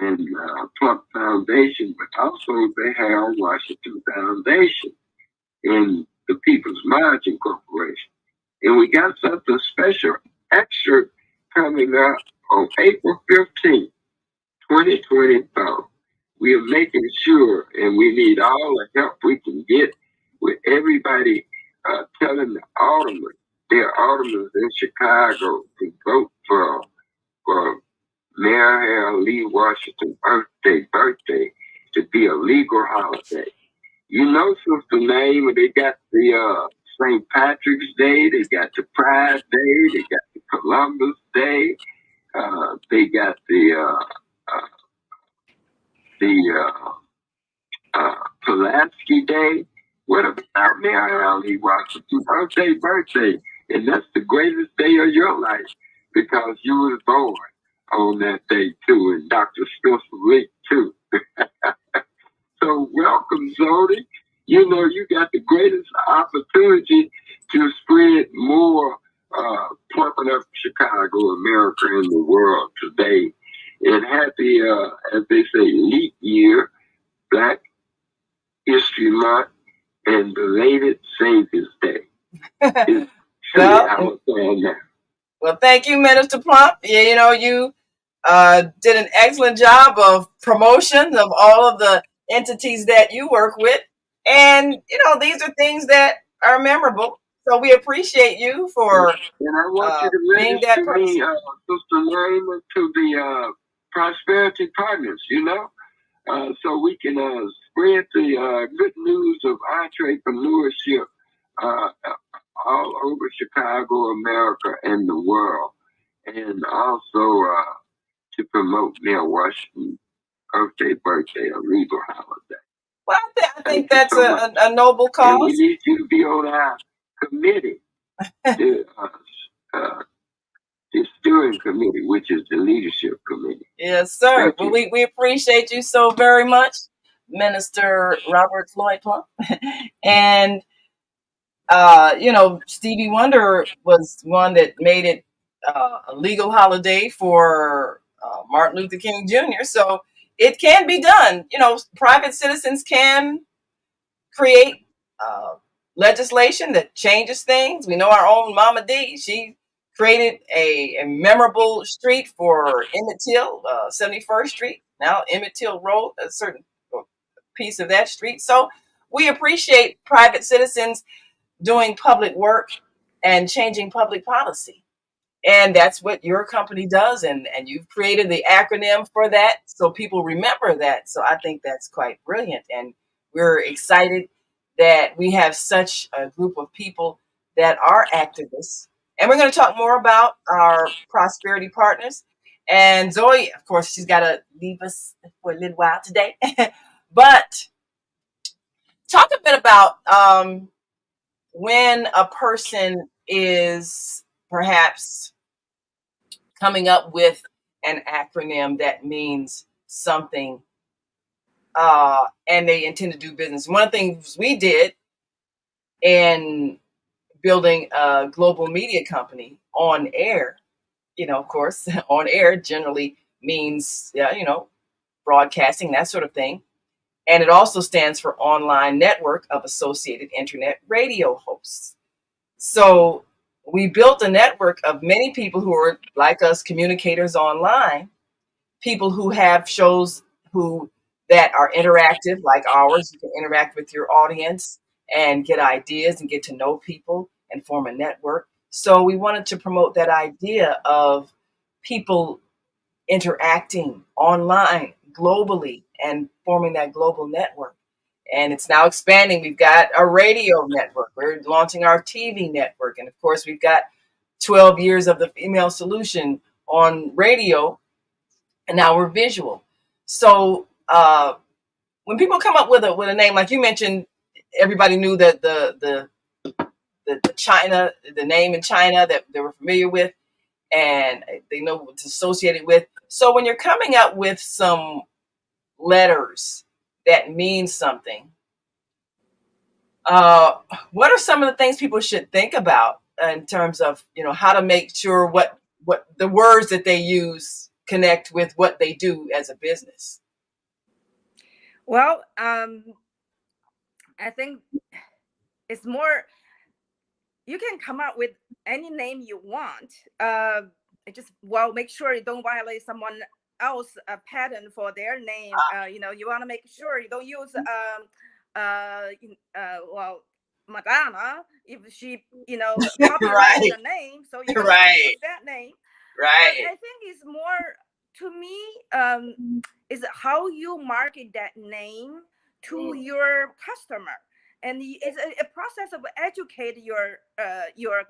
and Plump Foundation, but also the Harold Washington Foundation and the People's Margin Corporation. And we got something special, extra, coming up on April 15th, 2024. We are making sure, and we need all the help we can get with everybody telling the aldermen, their aldermen in Chicago, to vote for Mayor Harold Lee Washington birthday to be a legal holiday. You know, Sister Name, they got the St. Patrick's Day, they got the Pride Day, they got the Columbus Day, they got the Pulaski Day. What about Mayor Harold Lee Washington birthday? And that's the greatest day of your life because you was born on that day too, and Dr. Spencer Lee too. So welcome, Zodi. You know, you got the greatest opportunity to spread more pumping up Chicago, America, and the world today. And happy, as they say, leap year, Black History Month, and belated Savior's Day. Well, thank you, Minister Plump. Yeah, you know, you did an excellent job of promotion of all of the entities that you work with. And, you know, these are things that are memorable. So we appreciate you for and I want you to being that person. Me, Sister Lane, to the Prosperity Partners, you know, so we can spread the good news of entrepreneurship all over Chicago, America, and the world. And also to promote Mayor Washington's birthday, a legal holiday. Well, I think that's a noble cause. And we need you to be on our committee, the steering committee, which is the leadership committee. Yes, sir. Well, we appreciate you so very much, Minister Robert Floyd Plump. And, you know, Stevie Wonder was one that made it a legal holiday for Martin Luther King Jr. So it can be done. You know, private citizens can create legislation that changes things. We know our own Mama D. She created a memorable street for Emmett Till, 71st Street. Now Emmett Till Road, a certain piece of that street. So we appreciate private citizens doing public work and changing public policy. And that's what your company does. And you've created the acronym for that so people remember that. So I think that's quite brilliant. And we're excited that we have such a group of people that are activists. And we're going to talk more about our prosperity partners. And Zoe, of course, she's got to leave us for a little while today. But talk a bit about when a person is perhaps coming up with an acronym that means something and they intend to do business. One of the things we did in building a global media company on air, you know, of course, on air generally means, you know, broadcasting, that sort of thing. And it also stands for Online Network of Associated Internet Radio Hosts. So we built a network of many people who are like us, communicators online, people who have shows that are interactive like ours. You can interact with your audience and get ideas and get to know people and form a network. So we wanted to promote that idea of people interacting online globally and forming that global network. And it's now expanding. We've got a radio network. We're launching our TV network. And of course, we've got 12 years of the Female Solution on radio. And now we're visual. So when people come up with a name, like you mentioned, everybody knew that the China, the name in China that they were familiar with, and they know what it's associated with. So when you're coming up with some letters that mean something, what are some of the things people should think about in terms of, you know, how to make sure what the words that they use connect with what they do as a business? Well, I think it's more, you can come up with any name you want. Just, well, make sure you don't violate someone else patent for their name. You want to make sure you don't use well, Madonna, if she copyrighted Right. the name, so you don't Right. use that name. Right. But I think it's more, to me, is how you market that name to your customer. And it's a process of educate your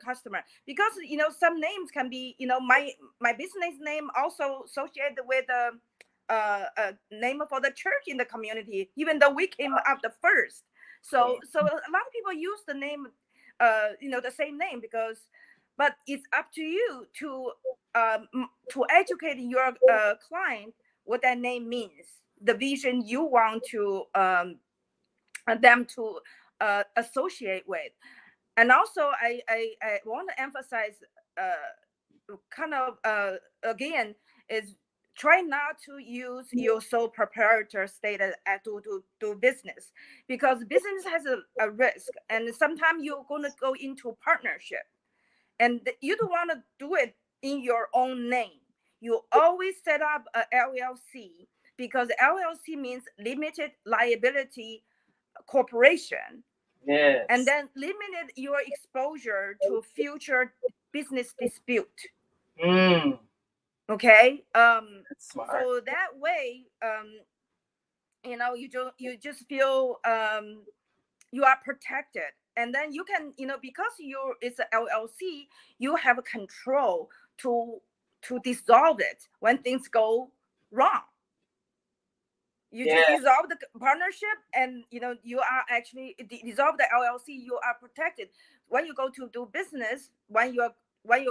customer, because some names can be, my business name also associated with a name for the church in the community, even though we came up the first. So a lot of people use the name, the same name, but it's up to you to educate your client what that name means, the vision you want to them to associate with. And also, I want to emphasize, kind of again, is try not to use your sole proprietor status to do business, because business has a risk, and sometimes you're going to go into partnership, and you don't want to do it in your own name. You always set up a LLC, because LLC means limited liability corporation. Yes. And then limited your exposure to future business dispute. Okay. That's smart. So that way, you just feel you are protected. And then you can, because it's an LLC, you have control to dissolve it when things go wrong. You just dissolve the partnership, and you are actually dissolve the LLC. You are protected when you go to do business. When you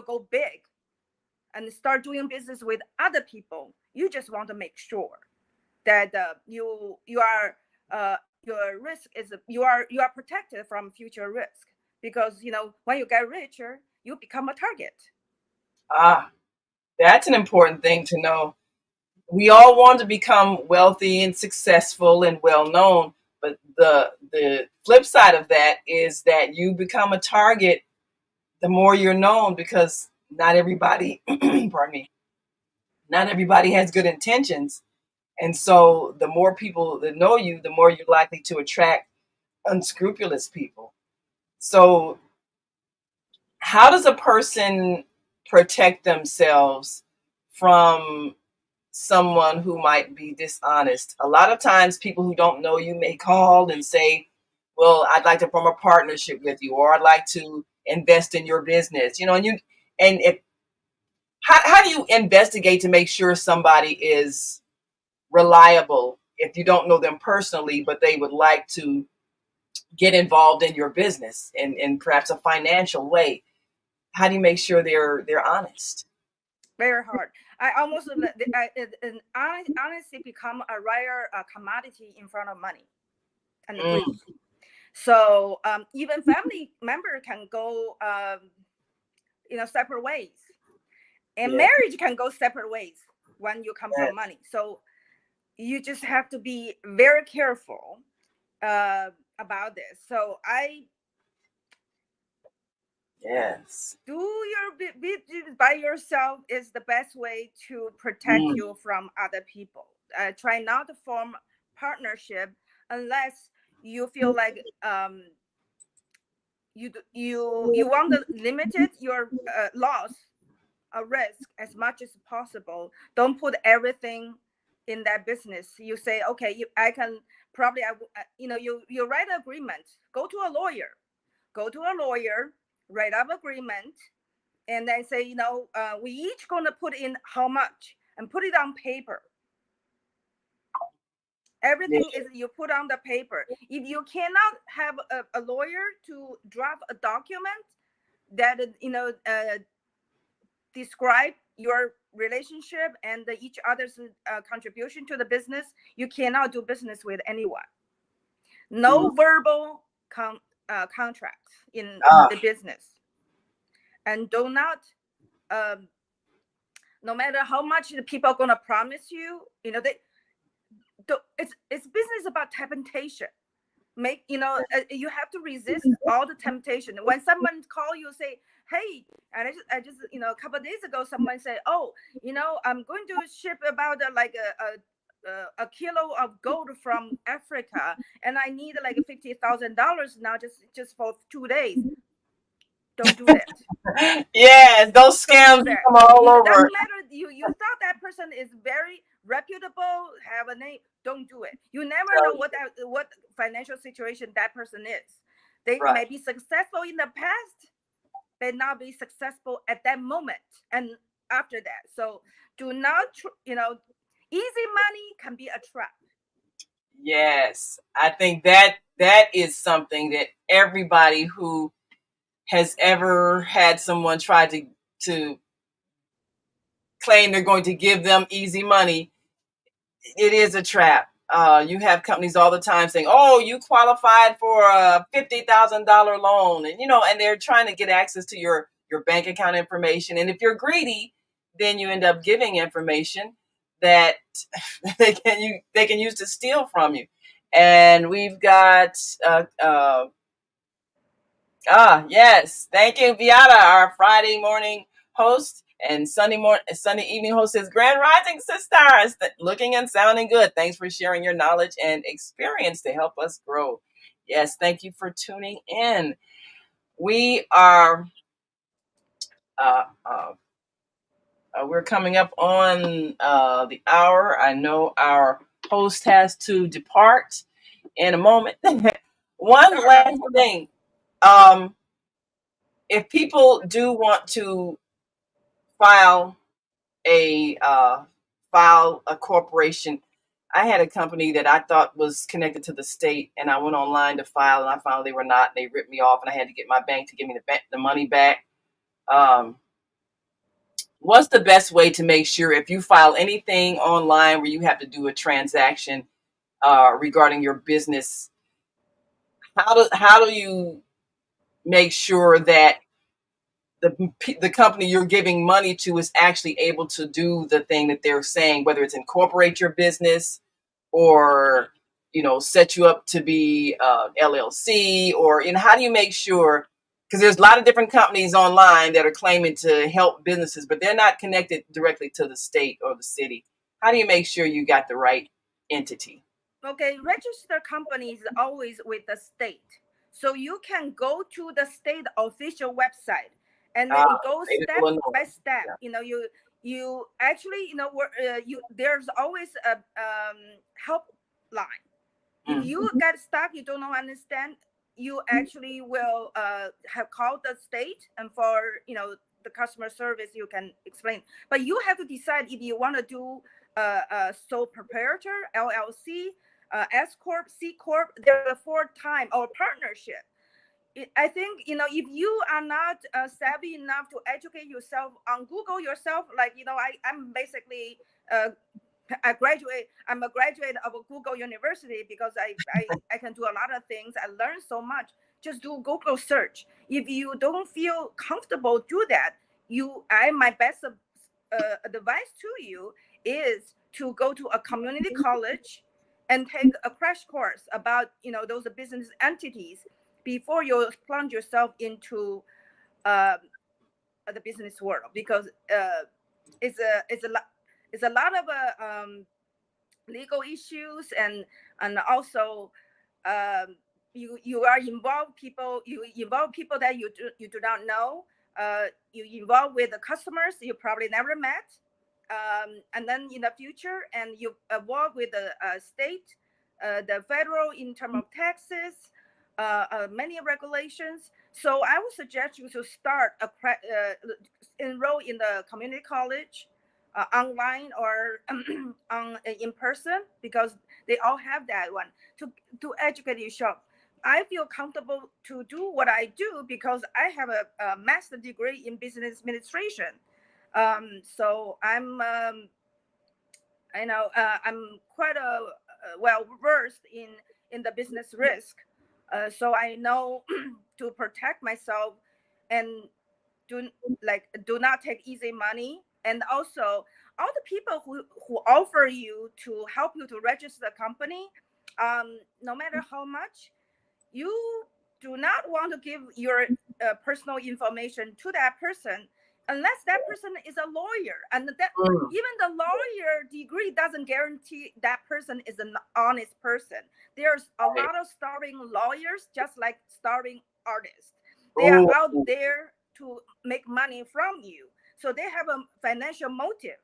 go big and start doing business with other people, you just want to make sure that you are your risk is you are protected from future risk, because when you get richer, you become a target. That's an important thing to know. We all want to become wealthy and successful and well known, but the flip side of that is that you become a target the more you're known, because not everybody pardon me, not everybody has good intentions. And so the more people that know you, the more you're likely to attract unscrupulous people. So how does a person protect themselves from someone who might be dishonest? A lot of times people who don't know you may call and say, well, I'd like to form a partnership with you, or I'd like to invest in your business, how do you investigate to make sure somebody is reliable if you don't know them personally, but they would like to get involved in your business in perhaps a financial way? How do you make sure they're honest? Very hard. I almost honestly become a rare commodity in front of money and greed. So even family member can go separate ways, and marriage can go separate ways when you come from money. So you just have to be very careful about this. So do your business by yourself is the best way to protect you from other people. Try not to form partnership unless you feel like you want to limit your loss or risk as much as possible. Don't put everything in that business. You say, okay, I can probably, you write an agreement. Go to a lawyer, write up agreement, and then say, we each gonna put in how much and put it on paper. Everything is you put on the paper. If you cannot have a lawyer to draft a document that describe your relationship and each other's contribution to the business, you cannot do business with anyone. No verbal contracts in the business, and do not No matter how much the people are gonna promise you, you know, it's business about temptation. You have to resist all the temptation. When someone call you, say, hey, and I just a couple of days ago, someone said, oh, I'm going to ship about like a kilo of gold from Africa, and I need like $50,000 now, just for 2 days. Don't do that. Yes, those Don't scams do that. come all It doesn't over. matter. You thought that person is very reputable, have a name. Don't do it. You never know what financial situation that person is. They may Right. be successful in the past, may not be successful at that moment and after that. So do not, easy money can be a trap. Yes, I think that is something that everybody who has ever had someone try to claim they're going to give them easy money, it is a trap. You have companies all the time saying, "Oh, you qualified for a $50,000 loan," and they're trying to get access to your bank account information. And if you're greedy, then you end up giving information that they can use to steal from you. And we've got yes, thank you, Viata, our Friday morning host, and Sunday evening host is Grand Rising Sisters, looking and sounding good. Thanks for sharing your knowledge and experience to help us grow. Yes, thank you for tuning in. We are we're coming up on the hour. I know our host has to depart in a moment. One last thing. If people do want to file a corporation. I had a company that I thought was connected to the state, and I went online to file, and I found they were not. And they ripped me off, and I had to get my bank to give me the money back. What's the best way to make sure if you file anything online where you have to do a transaction regarding your business? How do you make sure that the company you're giving money to is actually able to do the thing that they're saying, whether it's incorporate your business or set you up to be LLC, or how do you make sure, because there's a lot of different companies online that are claiming to help businesses, but they're not connected directly to the state or the city. How do you make sure you got the right entity? Okay, registered company is always with the state. So you can go to the state official website, and then it goes step by step. Yeah. You actually, there's always a helpline. If you get stuck, you don't understand, you actually will have called the state, and for the customer service, you can explain. But you have to decide if you want to do sole proprietor, LLC, S corp, C corp. There are 4 times, or partnership. I think if you are not savvy enough to educate yourself on Google yourself, like I'm basically I'm a graduate of a Google University, because I can do a lot of things. I learned so much. Just do Google search. If you don't feel comfortable, do that. My best advice to you is to go to a community college and take a crash course about those business entities before you plunge yourself into the business world, because it's a lot of legal issues, and also you involve people that you do not know. You involve with the customers you probably never met, and then in the future, and you involve with the state, the federal, in terms of taxes, many regulations. So I would suggest you to start enroll in the community college, online or in person, because they all have that one, to educate yourself. I feel comfortable to do what I do because I have a master degree in business administration. So I'm I'm quite well versed in the business risk. So I know to protect myself, and do not take easy money. And also all the people who offer you to help you to register the company, no matter how much, you do not want to give your personal information to that person unless that person is a lawyer, and that even the lawyer degree doesn't guarantee that person is an honest person. There's a lot of starving lawyers just like starving artists. They are out there to make money from you, so they have a financial motive.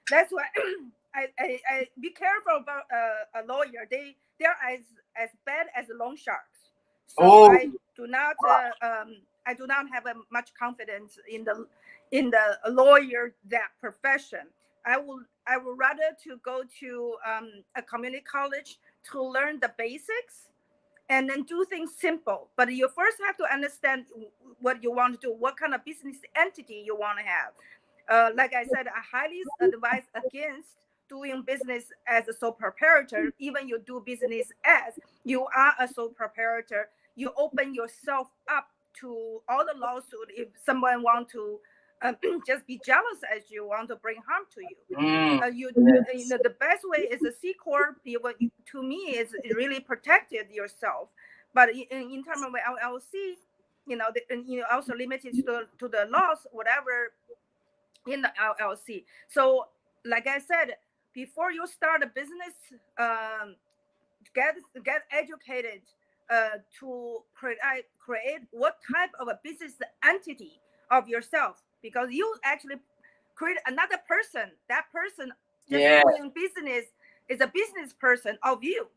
That's why I be careful about a lawyer. They're as bad as loan sharks. So I do not have much confidence in the lawyer that profession. I would rather to go to a community college to learn the basics and then do things simple. But you first have to understand what you want to do, what kind of business entity you want to have. Like I said, I highly advise against doing business as a sole proprietor. Even you do business as you are a sole proprietor, you open yourself up to all the lawsuit if someone want to just be jealous as you want to bring harm to you. You know, the best way is a C corp. To me, is really protected yourself. But in terms of LLC, also limited to the laws, whatever in the LLC. So, like I said, before you start a business, get educated to create what type of a business entity of yourself, because you actually create another person. That person just doing business is a business person of you.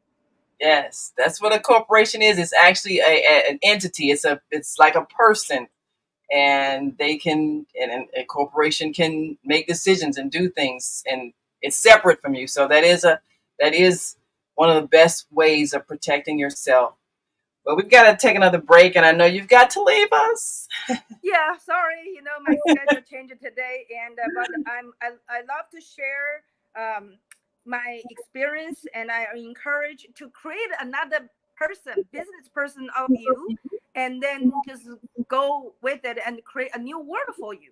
Yes, that's what a corporation is. It's actually an entity. It's like a person, and they can, and a corporation can make decisions and do things, and it's separate from you. So that is one of the best ways of protecting yourself. But we've got to take another break, and I know you've got to leave us. Yeah, sorry, my schedule changed today, and but I love to share my experience, and I encourage to create another business person of you, and then just go with it and create a new world for you,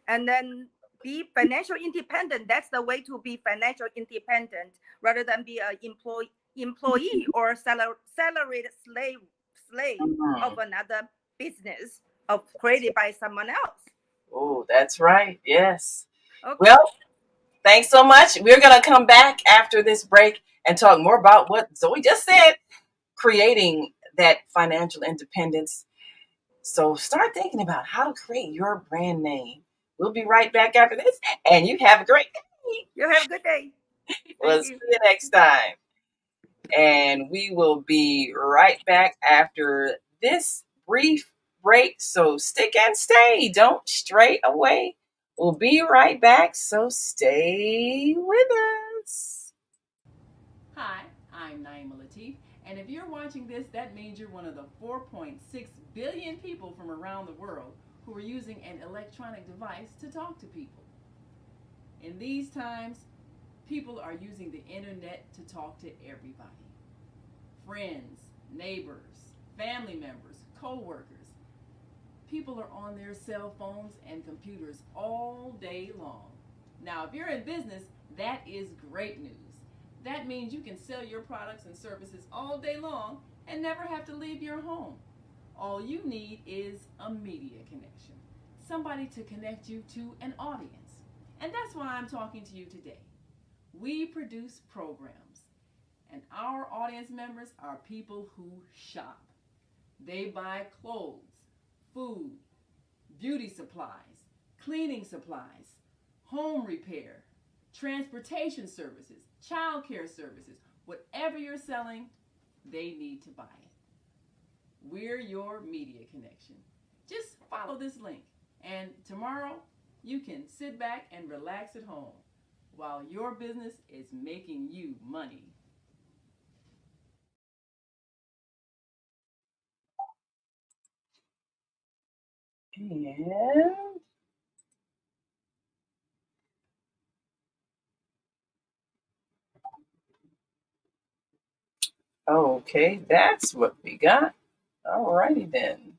and then be financial independent. That's the way to be financial independent, rather than be an employee or salaried slave of another business created by someone else. Oh, that's right. Yes. Okay. Well, thanks so much. We're going to come back after this break and talk more about what Zoe just said, creating that financial independence. So start thinking about how to create your brand name. We'll be right back after this, and you have a great day. You have a good day. We'll see you next time. And we will be right back after this brief break. So stick and stay. Don't stray away. We'll be right back. So stay with us. Hi, I'm Naima Latif. And if you're watching this, that means you're one of the 4.6 billion people from around the world who are using an electronic device to talk to people. In these times, people are using the internet to talk to everybody. Friends, neighbors, family members, co-workers. People are on their cell phones and computers all day long. Now, if you're in business, that is great news. That means you can sell your products and services all day long and never have to leave your home. All you need is a media connection, somebody to connect you to an audience. And that's why I'm talking to you today. We produce programs, and our audience members are people who shop. They buy clothes, food, beauty supplies, cleaning supplies, home repair, transportation services, child care services. Whatever you're selling, they need to buy it. We're your media connection. Just follow this link, and tomorrow you can sit back and relax at home while your business is making you money. And okay, that's what we got. Alrighty then.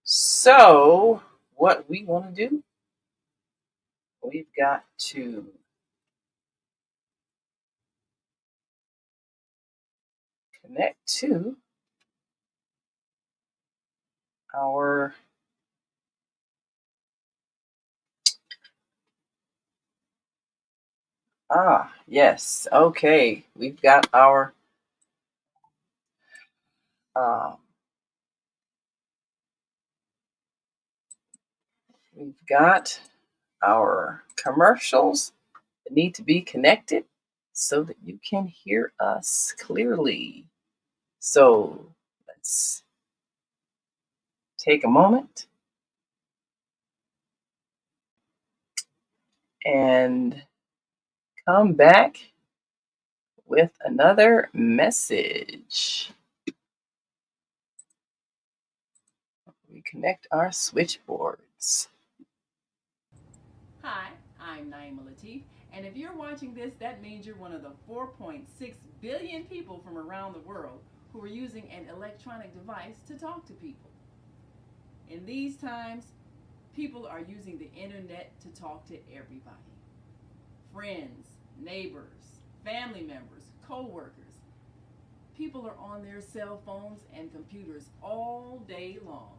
So, what we want to do we've got to connect to our yes, okay, we've got our commercials that need to be connected so that you can hear us clearly. So let's take a moment and come back with another message. We connect our switchboards. Hi, I'm Naima Latif, and if you're watching this, that means you're one of the 4.6 billion people from around the world who are using an electronic device to talk to people. In these times, people are using the internet to talk to everybody. Friends, neighbors, family members, co-workers. People are on their cell phones and computers all day long.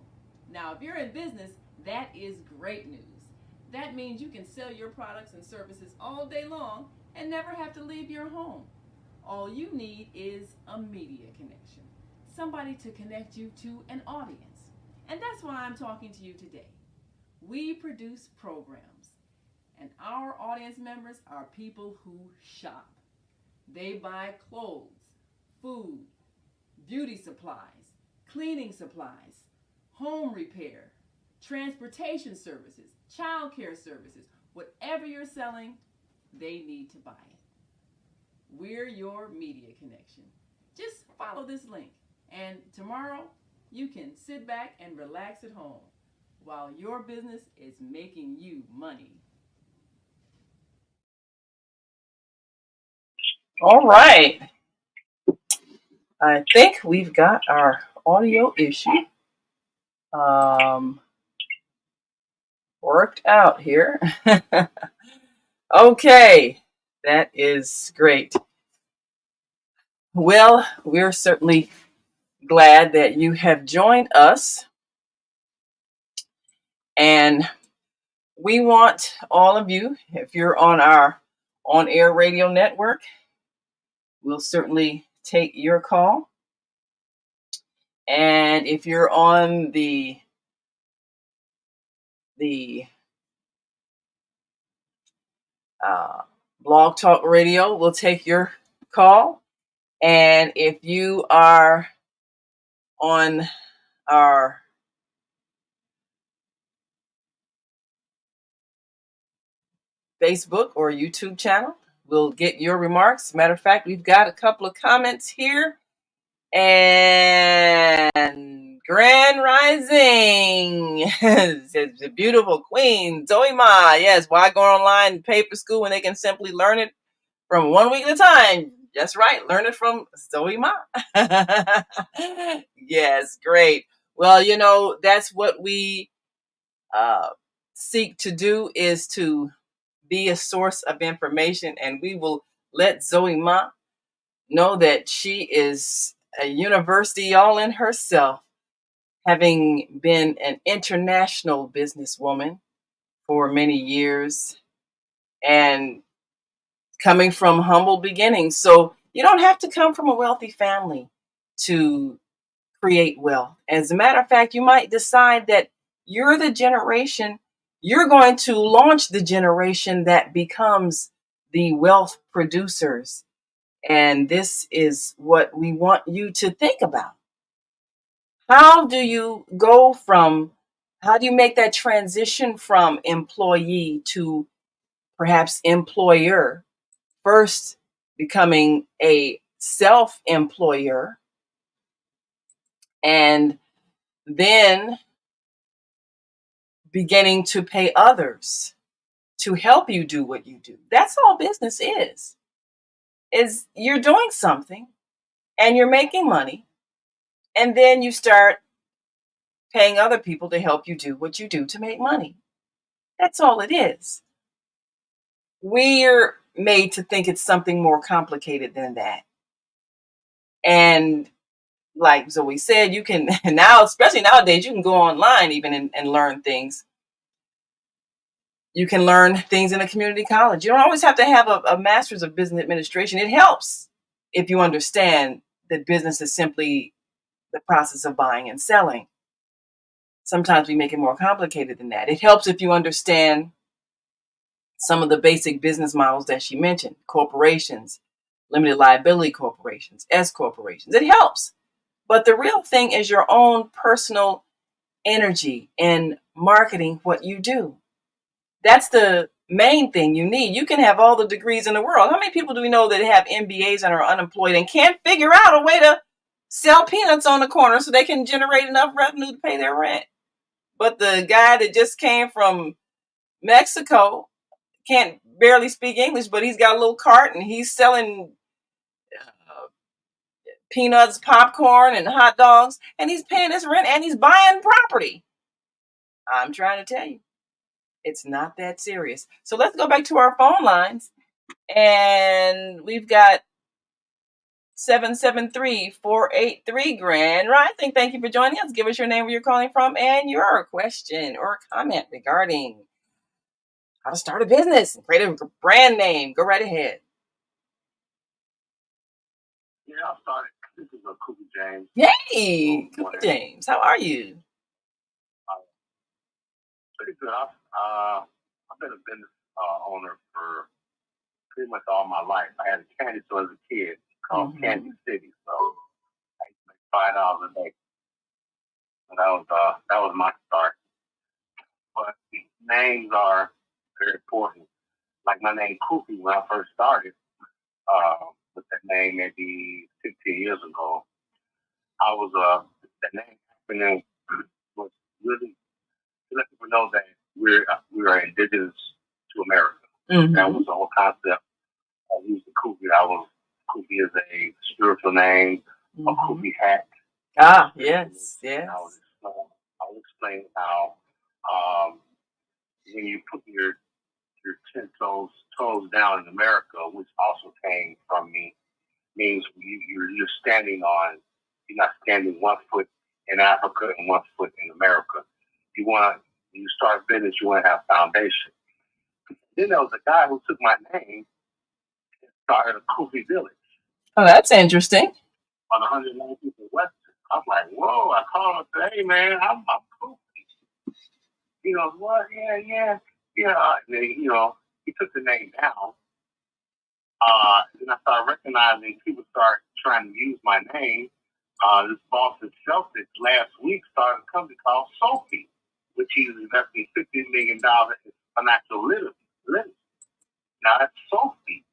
Now, if you're in business, that is great news. That means you can sell your products and services all day long and never have to leave your home. All you need is a media connection, somebody to connect you to an audience. And that's why I'm talking to you today. We produce programs, and our audience members are people who shop. They buy clothes, food, beauty supplies, cleaning supplies, home repair, transportation services, child care services. Whatever you're selling, they need to buy it. We're your media connection. Just follow this link, and tomorrow you can sit back and relax at home while your business is making you money. All right. I think we've got our audio issue worked out here. Okay, that is great. Well, we're certainly glad that you have joined us, and we want all of you, if you're on our on-air radio network, we'll certainly take your call. And if you're on the Blog Talk Radio, we'll take your call. And if you are on our Facebook or YouTube channel, we'll get your remarks. Matter of fact, we've got a couple of comments here. And Grand Rising, the beautiful queen, Zoe Ma. Yes, why go online and pay for school when they can simply learn it from 1 week at a time? That's right, learn it from Zoe Ma. Yes, great. Well, you know, that's what we seek to do, is to be a source of information, and we will let Zoe Ma know that she is a university all in herself, having been an international businesswoman for many years and coming from humble beginnings. So you don't have to come from a wealthy family to create wealth. As a matter of fact, you might decide that you're going to launch the generation that becomes the wealth producers. And this is what we want you to think about. How do you make that transition from employee to perhaps employer? First, becoming a self-employer, and then beginning to pay others to help you do what you do. That's all business is you're doing something and you're making money, and then you start paying other people to help you do what you do to make money. That's all it is. we're made to think it's something more complicated than that. And like Zoe said, you can now, especially nowadays, you can go online even and learn things. You can learn things in a community college. You don't always have to have a master's of business administration. It helps if you understand that business is simply the process of buying and selling. Sometimes we make it more complicated than that. It helps if you understand some of the basic business models that she mentioned: corporations, limited liability corporations, S corporations. It helps. But the real thing is your own personal energy in marketing what you do. That's the main thing you need. You can have all the degrees in the world. How many people do we know that have MBAs and are unemployed and can't figure out a way to sell peanuts on the corner so they can generate enough revenue to pay their rent? But the guy that just came from Mexico can't barely speak English, but he's got a little cart and he's selling peanuts, popcorn, and hot dogs, and he's paying his rent and he's buying property. I'm trying to tell you, it's not that serious. So let's go back to our phone lines. And we've got 773-483 Grand Rising. Thank you for joining us. Give us your name, where you're calling from, and your question or comment regarding how to start a business and create a brand name. Go right ahead. Yeah, I'll start it. This is Cooper James. Hey, Cooper James, how are you? Pretty good. I've been a business owner for pretty much all my life. I had a candy store as a kid called Candy City, so I used to make $5 a day. So that was my start. But the names are very important. Like my name Koofy, when I first started with that name maybe 15 years ago, I was that name acronym was really to let people know that we are indigenous to America. That was the whole concept. I used the Koofy. Koofy is a spiritual name, a Koofy hat. Ah, yes, yes. I was explaining how when you put your 10 toes down in America, which also came from me, means you're standing on. You're not standing 1 foot in Africa and 1 foot in America. When you start business, you want to have foundation. Then there was a guy who took my name and started a Koofy Village. Oh, that's interesting. On 119th and Western. I was like, whoa, I called him and said, hey, man, I'm Koofy. He goes, what? Yeah. And then, he took the name down. Then I started recognizing people start trying to use my name. This Boston Celtics last week started a company called Sophie, which he's investing $50 million in financial literacy. Now that's Sophie,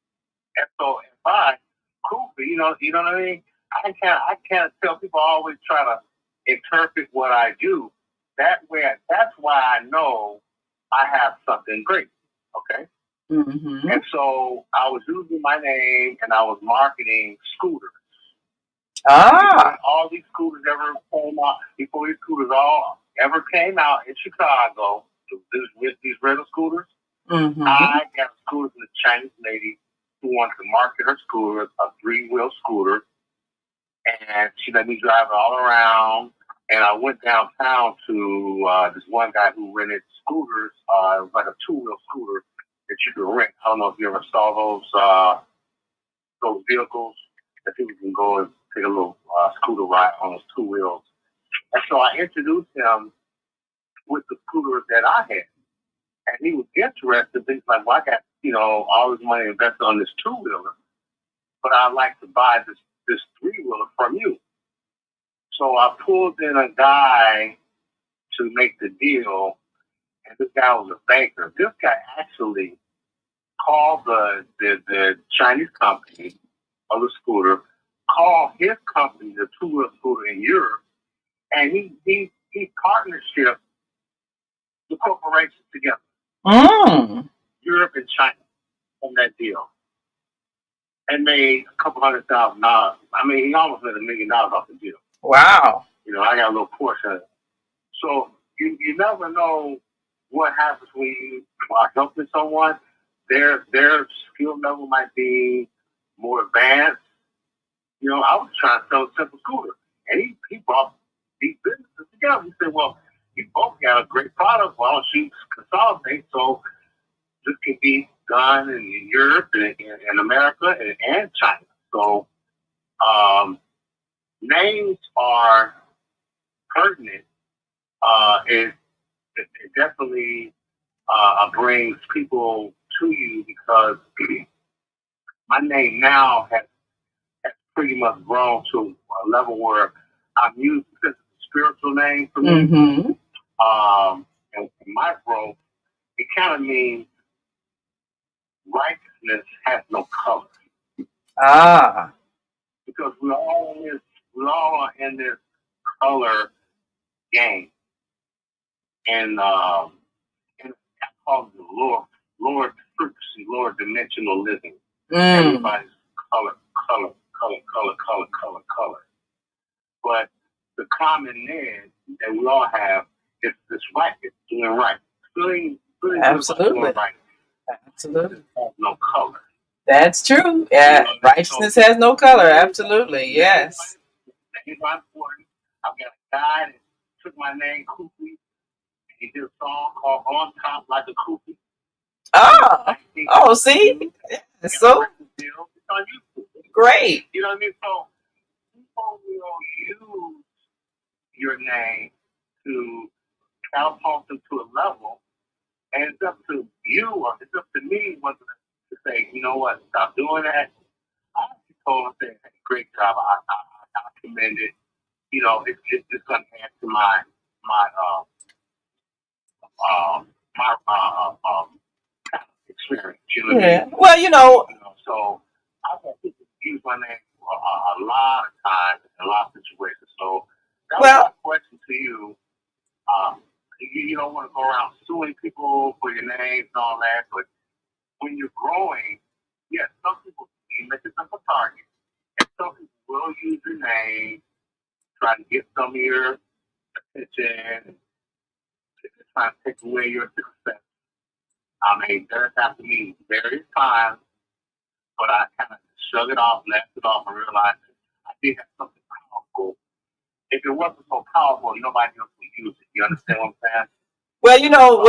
SOFI, Koofy. You know what I mean? I can't tell people. I always try to interpret what I do. That's why I know I have something great. Okay. And so I was using my name and I was marketing scooters. All these scooters ever came out, before these scooters all ever came out in Chicago, these rental scooters, I got a scooter from the Chinese lady who wanted to market her scooter, a 3-wheel scooter, and she let me drive it all around. And I went downtown to this one guy who rented scooters. It was like a 2-wheel scooter that you could rent. I don't know if you ever saw those vehicles that people can go and take a little scooter ride on those 2 wheels. And so I introduced him with the scooter that I had. And he was interested. He's like, well, I got, all this money invested on this 2-wheeler, but I'd like to buy this 3-wheeler from you. So I pulled in a guy to make the deal, and this guy was a banker. This guy actually called the Chinese company of the scooter, called his company, the 2-wheel scooter in Europe, and he partnership the corporations together. Europe and China on that deal. And made a couple $100,000. I mean, he almost made $1 million off the deal. Wow. I got a little portion of it. So you never know what happens when you are helping someone. their skill level might be more advanced. You know, I was trying to sell a simple scooter, and he brought these businesses together. He said, "Well, you both got a great product. Why don't you consolidate so this can be done in Europe and in America and China?" So names are pertinent. It definitely brings people to you because my name now has pretty much grown to a level where I'm used because it's a spiritual name for me. Mm-hmm. And my growth, it kind of means righteousness has no color. Ah. Because we all are in this color game. And I call it the lower frequency, lower dimensional living. Everybody's color. But the common name that we all have is this right. It's doing right. Feeling Absolutely. Doing right. Absolutely. It has no color. That's true. Yeah. Righteousness has no color. Absolutely. Yes. It's important. I've got a guy that took my name, Koofy. He did a song called On Top Like a Koofy. Oh, see? Yeah, so great. You know what I mean? So people will use your name to catapult them to a level, and it's up to you or it's up to me whether to say, you know what, stop doing that. I told him, say, hey, great job. I commend it. You know, it's going to add to my experience. You know what I mean? Well, you know, so I've had people use my name for a lot of times in a lot of situations. So that was my question to you. You don't want to go around suing people for your names and all that, but when you're growing, yes, some people you make yourself a target, and some people will use your name, try to get some of your attention, try to take away your success. I mean, there's happened to me various times, but I kind of shrug it off, laughed it off, and realized that I did have something powerful. If it wasn't so powerful, nobody else would use it. You understand what I'm saying? Well, you know,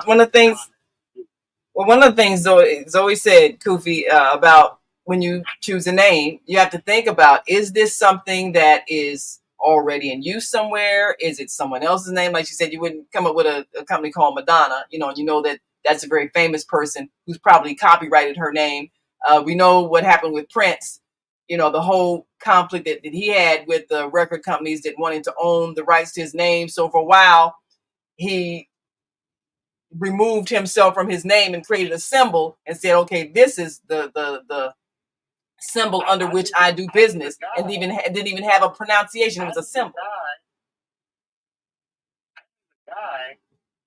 one of the things Zoe said, Koofy, about when you choose a name, you have to think about, is this something that is already in use somewhere? Is it someone else's name? Like she said, you wouldn't come up with a company called Madonna, you know that that's a very famous person who's probably copyrighted her name. We know what happened with Prince, the whole conflict that he had with the record companies that wanted to own the rights to his name. So for a while, he removed himself from his name and created a symbol and said, okay, this is the symbol under which I do business, and didn't even have a pronunciation. It was a symbol. The guy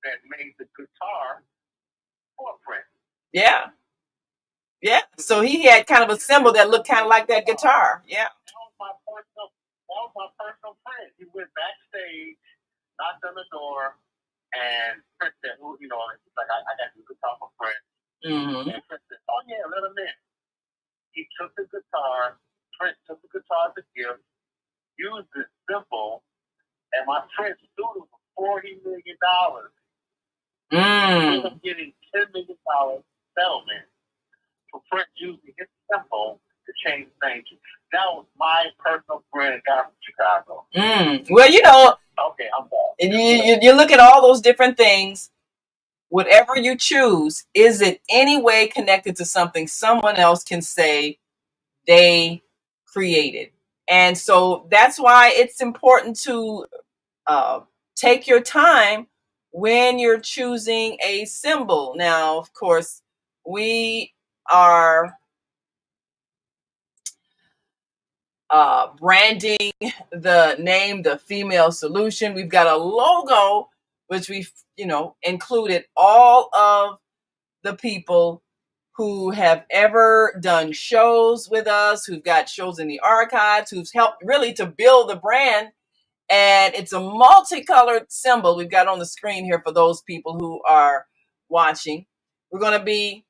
that made the guitar for Prince. Yeah. So he had kind of a symbol that looked kind of like that guitar. Yeah. That was my personal friend. He went backstage, knocked on the door, and Prince said, he's like, I got the guitar for Prince. Mm-hmm. And Prince said, oh yeah, let him in. He took the guitar. Prince took the guitar as a gift, used this symbol, and my friend sued him for $40 million. Ended up getting $10 million settlement for Prince using his symbol to change things. That was my personal friend, guy from Chicago. Well, okay, I'm back. And you look at all those different things. Whatever you choose, is it any way connected to something someone else can say they created? And so that's why it's important to take your time when you're choosing a symbol. Now, of course, we are branding the name The Female Solution. We've got a logo, which we've included all of the people who have ever done shows with us, who've got shows in the archives, who've helped really to build the brand. And it's a multicolored symbol we've got on the screen here for those people who are watching. We're going to be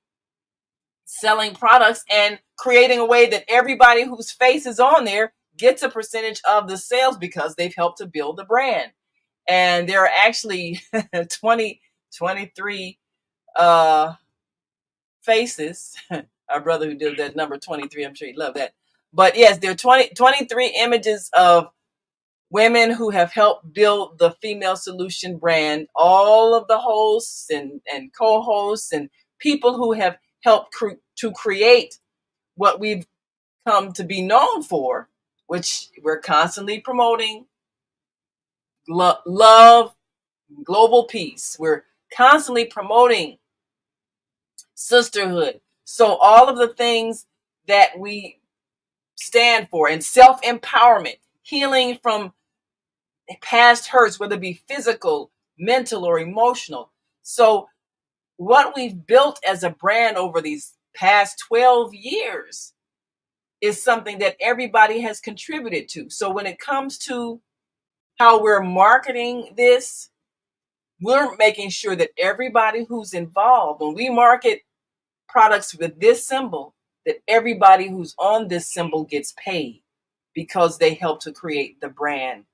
selling products and creating a way that everybody whose face is on there gets a percentage of the sales because they've helped to build the brand. And there are actually 23 faces. Our brother who did that number 23, I'm sure he'd love that. But yes, there are 23 images of women who have helped build the Female Solution brand, all of the hosts and co-hosts and people who have helped to create what we've come to be known for, which we're constantly promoting love, global peace. We're constantly promoting sisterhood. So all of the things that we stand for, and self-empowerment, healing from past hurts, whether it be physical, mental, or emotional. So what we've built as a brand over these past 12 years is something that everybody has contributed to. So when it comes to how we're marketing this, we're making sure that everybody who's involved, when we market products with this symbol, that everybody who's on this symbol gets paid because they help to create the brand.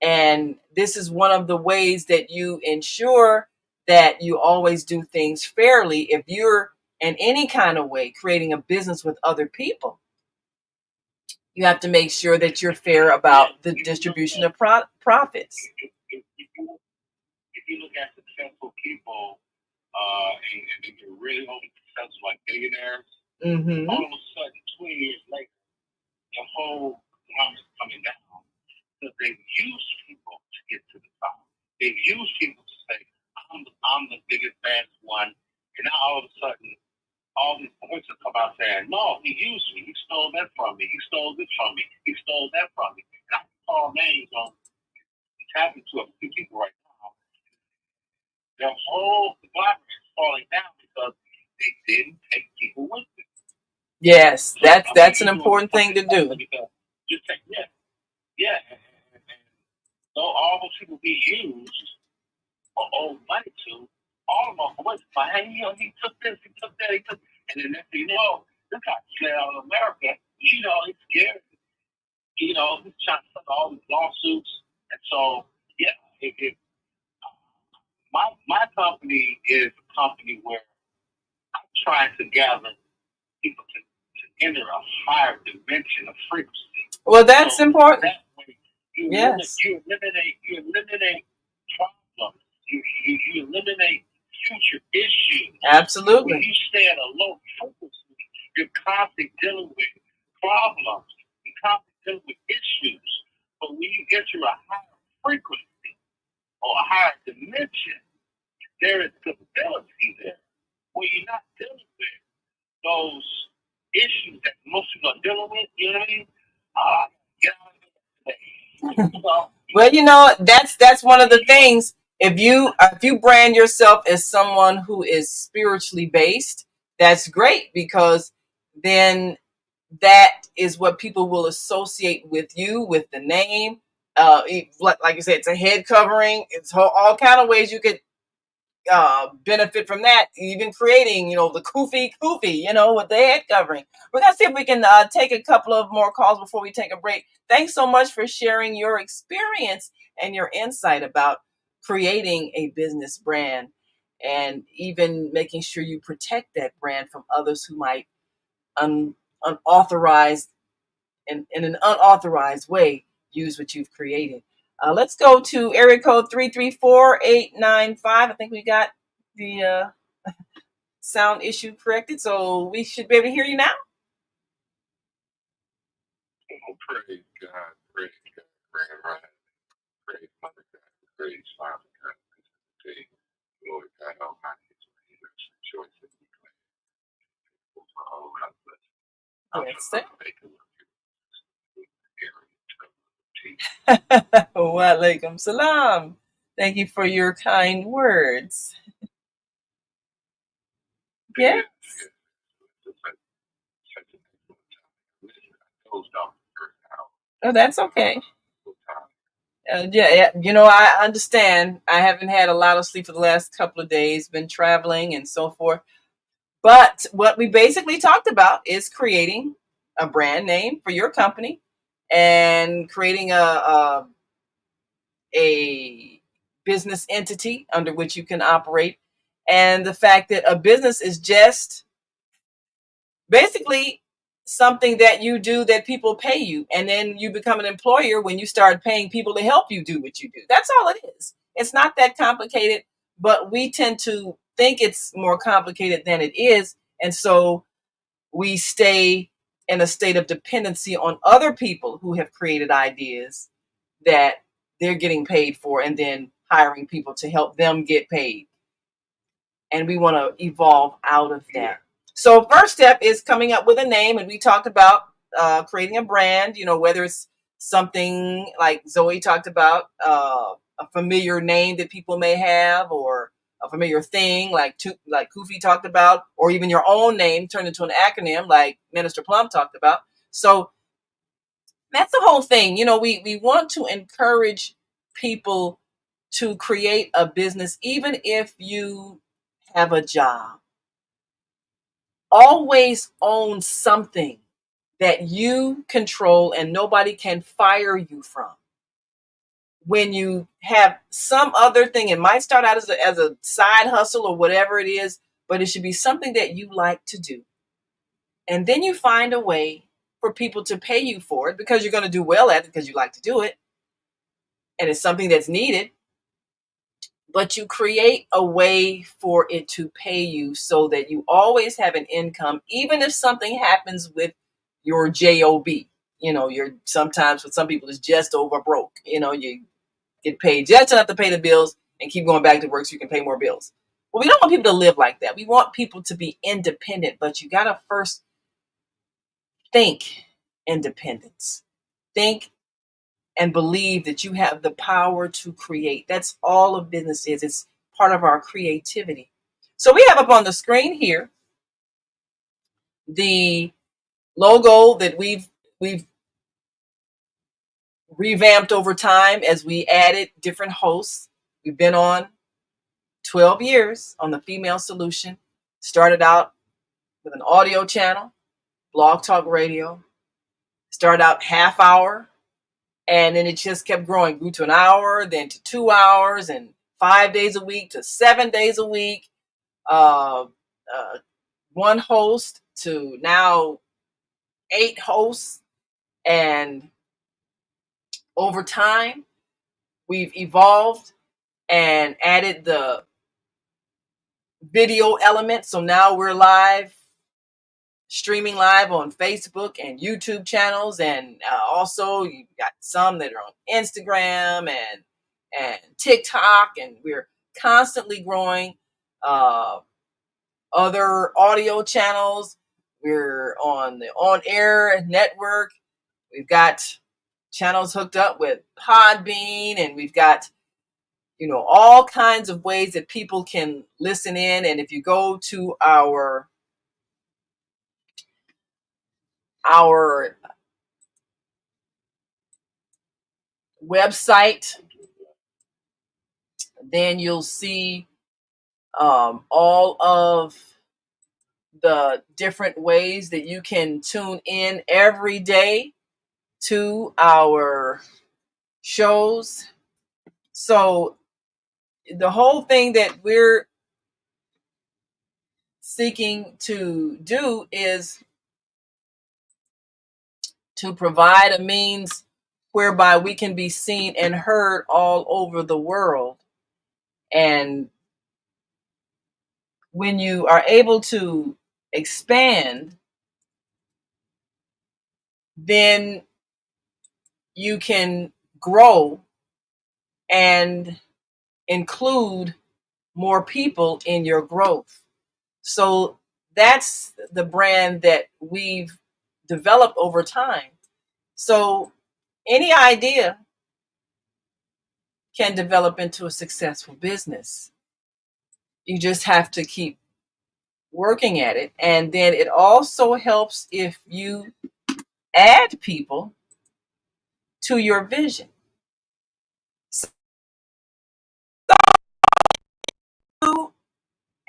And this is one of the ways that you ensure that you always do things fairly. If you're in any kind of way creating a business with other people, you have to make sure that you're fair about the distribution of profits. If you look at successful people, and they're really only successful, like billionaires, Mm-hmm. all of a sudden, 20 years later, the whole drama is coming down because they've used people to get to the top. They've used people to say, I'm the biggest, best one. And now all of a sudden, all these voices come out saying, no, he used me. He stole that from me. He stole this from me. He stole that from me. And I can call names on it's happening to a few people right now. Their whole conglomerate is falling down because they didn't take people with them. Yes, that's an important thing to do. Just take yeah. And so all those people be used or owe money to, all of them are voices like, hey, he took this, he took that, he took, and then next thing you know, this guy fled out of America. He's scared. He's trying to settle all these lawsuits, and so if my company is a company where I'm trying to gather people to enter a higher dimension of frequency. Well, that's important. That way you eliminate problems. You eliminate future issues. Absolutely. When you stay at a low frequency, you're constantly dealing with problems. You're constantly dealing with issues. But when you enter a higher frequency or a higher dimension, there is stability there where you're not dealing with those issues that most people are dealing with. You know what I mean? Get out of here. Well, that's one of the things. If you brand yourself as someone who is spiritually based, that's great, because then that is what people will associate with you, with the name. Like you said, it's a head covering. It's all kind of ways you could benefit from that. Even creating, the kufi, with the head covering. We're gonna see if we can take a couple of more calls before we take a break. Thanks so much for sharing your experience and your insight about creating a business brand, and even making sure you protect that brand from others who might unauthorized in an unauthorized way use what you've created. Let's go to area code 334-895. I think we got the sound issue corrected, so we should be able to hear you now. Oh, praise God, praise God, praise Mother God, praise Father God, praise Lord God Almighty, rejoice and be glad for all our blessings. Yes, sir. Wa alaikum salam. Thank you for your kind words. Yes. Oh, that's okay. Yeah, I understand. I haven't had a lot of sleep for the last couple of days, been traveling and so forth. But what we basically talked about is creating a brand name for your company and creating a business entity under which you can operate. And the fact that a business is just basically something that you do that people pay you. And then you become an employer when you start paying people to help you do what you do. That's all it is. It's not that complicated, but we tend to think it's more complicated than it is. And so we stay in a state of dependency on other people who have created ideas that they're getting paid for and then hiring people to help them get paid. And we want to evolve out of that. So first step is coming up with a name. And we talked about creating a brand, whether it's something like Zoe talked about, a familiar name that people may have, or a familiar thing like Kufi talked about, or even your own name turned into an acronym like Minister Plum talked about. So that's the whole thing. We want to encourage people to create a business, even if you have a job. Always own something that you control and nobody can fire you from. When you have some other thing, it might start out as a side hustle or whatever it is, but it should be something that you like to do. And then you find a way for people to pay you for it because you're going to do well at it because you like to do it. And it's something that's needed. But you create a way for it to pay you so that you always have an income, even if something happens with your job. You're sometimes with some people it's just over broke. You get paid just enough to pay the bills and keep going back to work so you can pay more bills. Well, we don't want people to live like that. We want people to be independent, but you got to first think independence. Think and believe that you have the power to create. That's all of business is. It's part of our creativity. So we have up on the screen here the logo that we've revamped over time as we added different hosts. We've been on 12 years on the Female Solution. Started out with an audio channel, Blog Talk Radio. Started out half hour, and then it just kept growing. Grew to an hour, then to 2 hours, and 5 days a week to 7 days a week. One host to now 8 hosts. And over time, we've evolved and added the video element. So now we're streaming live on Facebook and YouTube channels. And also you've got some that are on Instagram and TikTok. And we're constantly growing other audio channels. We're on the On Air network. We've got channels hooked up with Podbean, and we've got all kinds of ways that people can listen in. And if you go to our website, then you'll see all of the different ways that you can tune in every day to our shows. So the whole thing that we're seeking to do is to provide a means whereby we can be seen and heard all over the world. And when you are able to expand, then you can grow and include more people in your growth. So that's the brand that we've developed over time. So any idea can develop into a successful business. You just have to keep working at it. And then it also helps if you add people to your vision. So you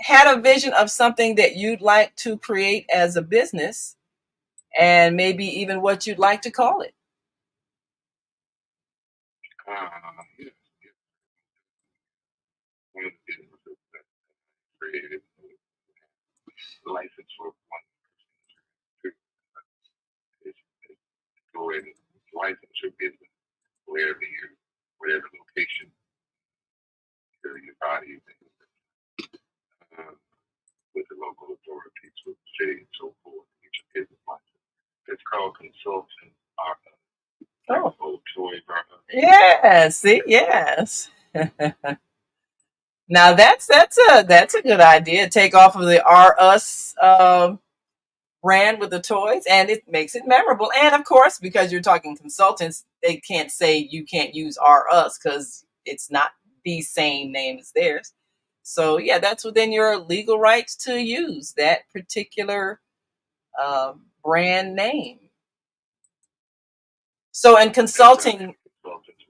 had a vision of something that you'd like to create as a business, and maybe even what you'd like to call it. Yes, yes. One of the businesses that I created license for one person to go ahead and license your business wherever location your body is um, with the local authorities, with the city and so forth, get your business license. It's called consulting like Oh, old toys yes, see, yes. Now that's a good idea. Take off of the R Us brand with the toys, and it makes it memorable. And of course, because you're talking consultants, they can't say you can't use R Us because it's not the same name as theirs. So yeah, that's within your legal rights to use that particular brand name. So in consulting, consultants.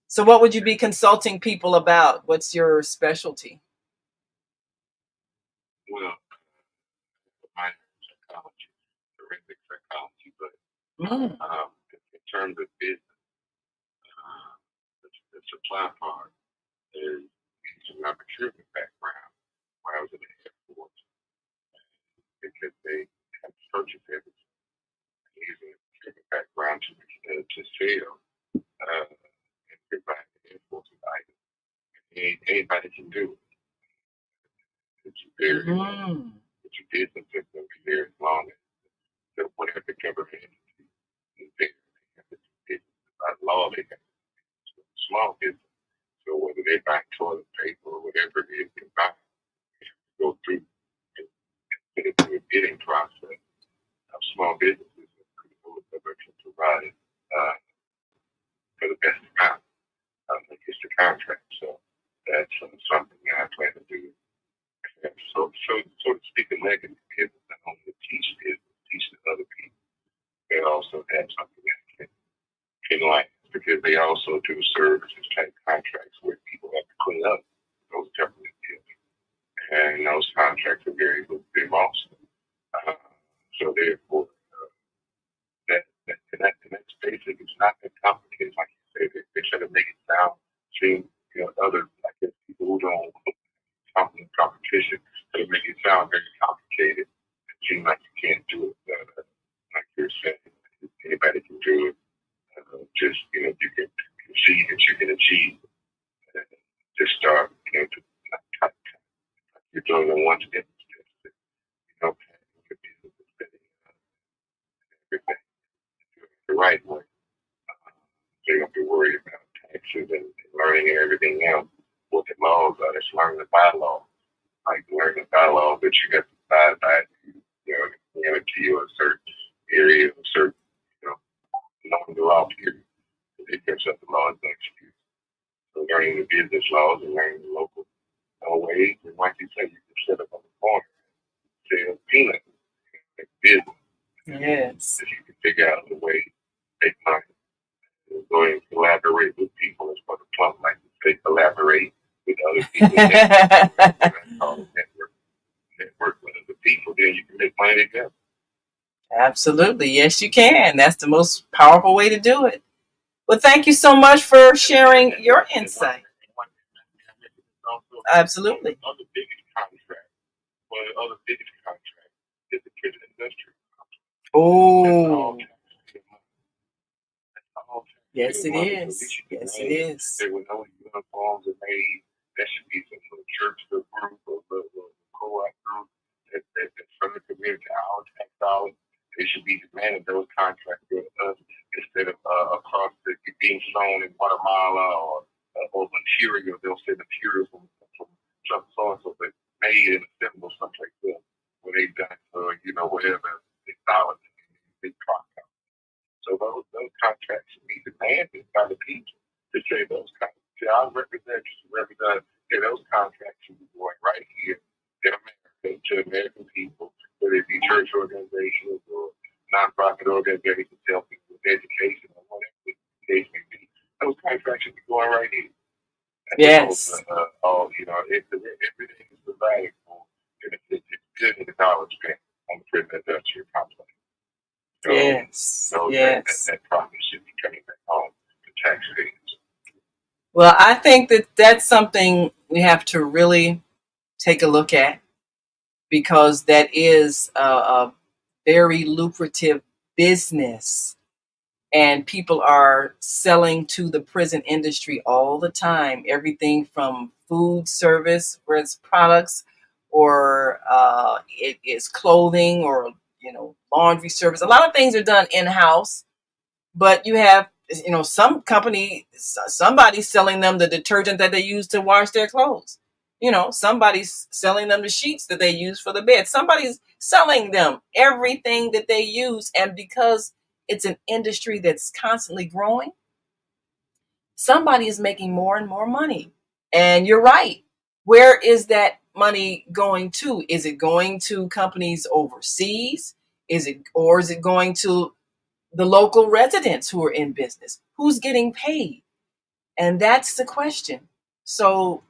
so what would you be consulting people about? What's your specialty? Well, minor in psychology, forensic psychology, but Mm. in terms of business, the supply part is using my procurement background when I was in the Air Force because they have purchased everything using a procurement background to sell and provide the Air Force with items. Anybody can do it. It's very, Mm. it's a business that's going to be there as long as whatever the government entity is there. It's by law, they have small business. So whether they buy toilet paper or whatever it is they buy, go through and put it through a bidding process of small businesses that can provide it for the best amount against the contract. So that's something that I plan to do. And so to speak, a negative business, not only to teach business, teach the other people, they also have something that can last because they also do services type contracts where people have to clean up those government buildings. And those contracts are very lucrative also. Uh, so therefore, that's basic. It's not that complicated, like you say. They try to make it sound, seem, other, I guess, people who don't competition, they make it sound very complicated. It seems like you can't do it. Like you're saying, anybody can do it. Just, you can see that you can achieve. Just start, you're doing it once again. Your business is spending everything the right way. So you don't have to worry about taxes and learning and everything else. What the laws are, it's learning the bylaws. Like learning the bylaws that you have to abide by, community or a certain area or certain, you know, knowing the law period. They catch up the laws next year. So learning the business laws and learning the local ways. And like you say, you can set up on the corner, sell peanuts, like business. Yes. If you can figure out a way to make money. Go and collaborate with people as part of Plum, like they collaborate with other people. That's called network. Network with other people, then you can make money together. Absolutely. Yes, you can. That's the most powerful way to do it. Well, thank you so much for sharing your insight. Absolutely. One of the biggest contracts is the prison industry. Oh, That's all yes, it money. So at is. least you can Yes, it name is. that when those uniforms are made, that should be some little church group or co-op group that's from the community, our tax dollars. They should be demanding those contracts with us instead of across being sown in Guatemala or material. They'll say material from some so and so, but made and assembled someplace else where they've done for whatever they dollars they profit. So those contracts should be demanded by the people to say those contracts. See, I represent those contracts should be going right here in America to American people, whether it be church organizations or nonprofit organizations helping with education or whatever the case may be. Those contracts should be going right here. As Yes. everything is provided for $70 spent on the prison industrial complex. So, Yes. Yes. That profit should be coming back home to taxpayers. Well, I think that that's something we have to really take a look at, because that is a very lucrative business, and people are selling to the prison industry all the time. Everything from food service, where it's products, or it is clothing, or laundry service. A lot of things are done in house, but you have some company, somebody's selling them the detergent that they use to wash their clothes. Somebody's selling them the sheets that they use for the bed. Somebody's selling them everything that they use. And because it's an industry that's constantly growing, somebody is making more and more money. And you're right. Where is that money going to? Is it going to companies overseas? Is it going to the local residents who are in business? Who's getting paid? And that's the question. So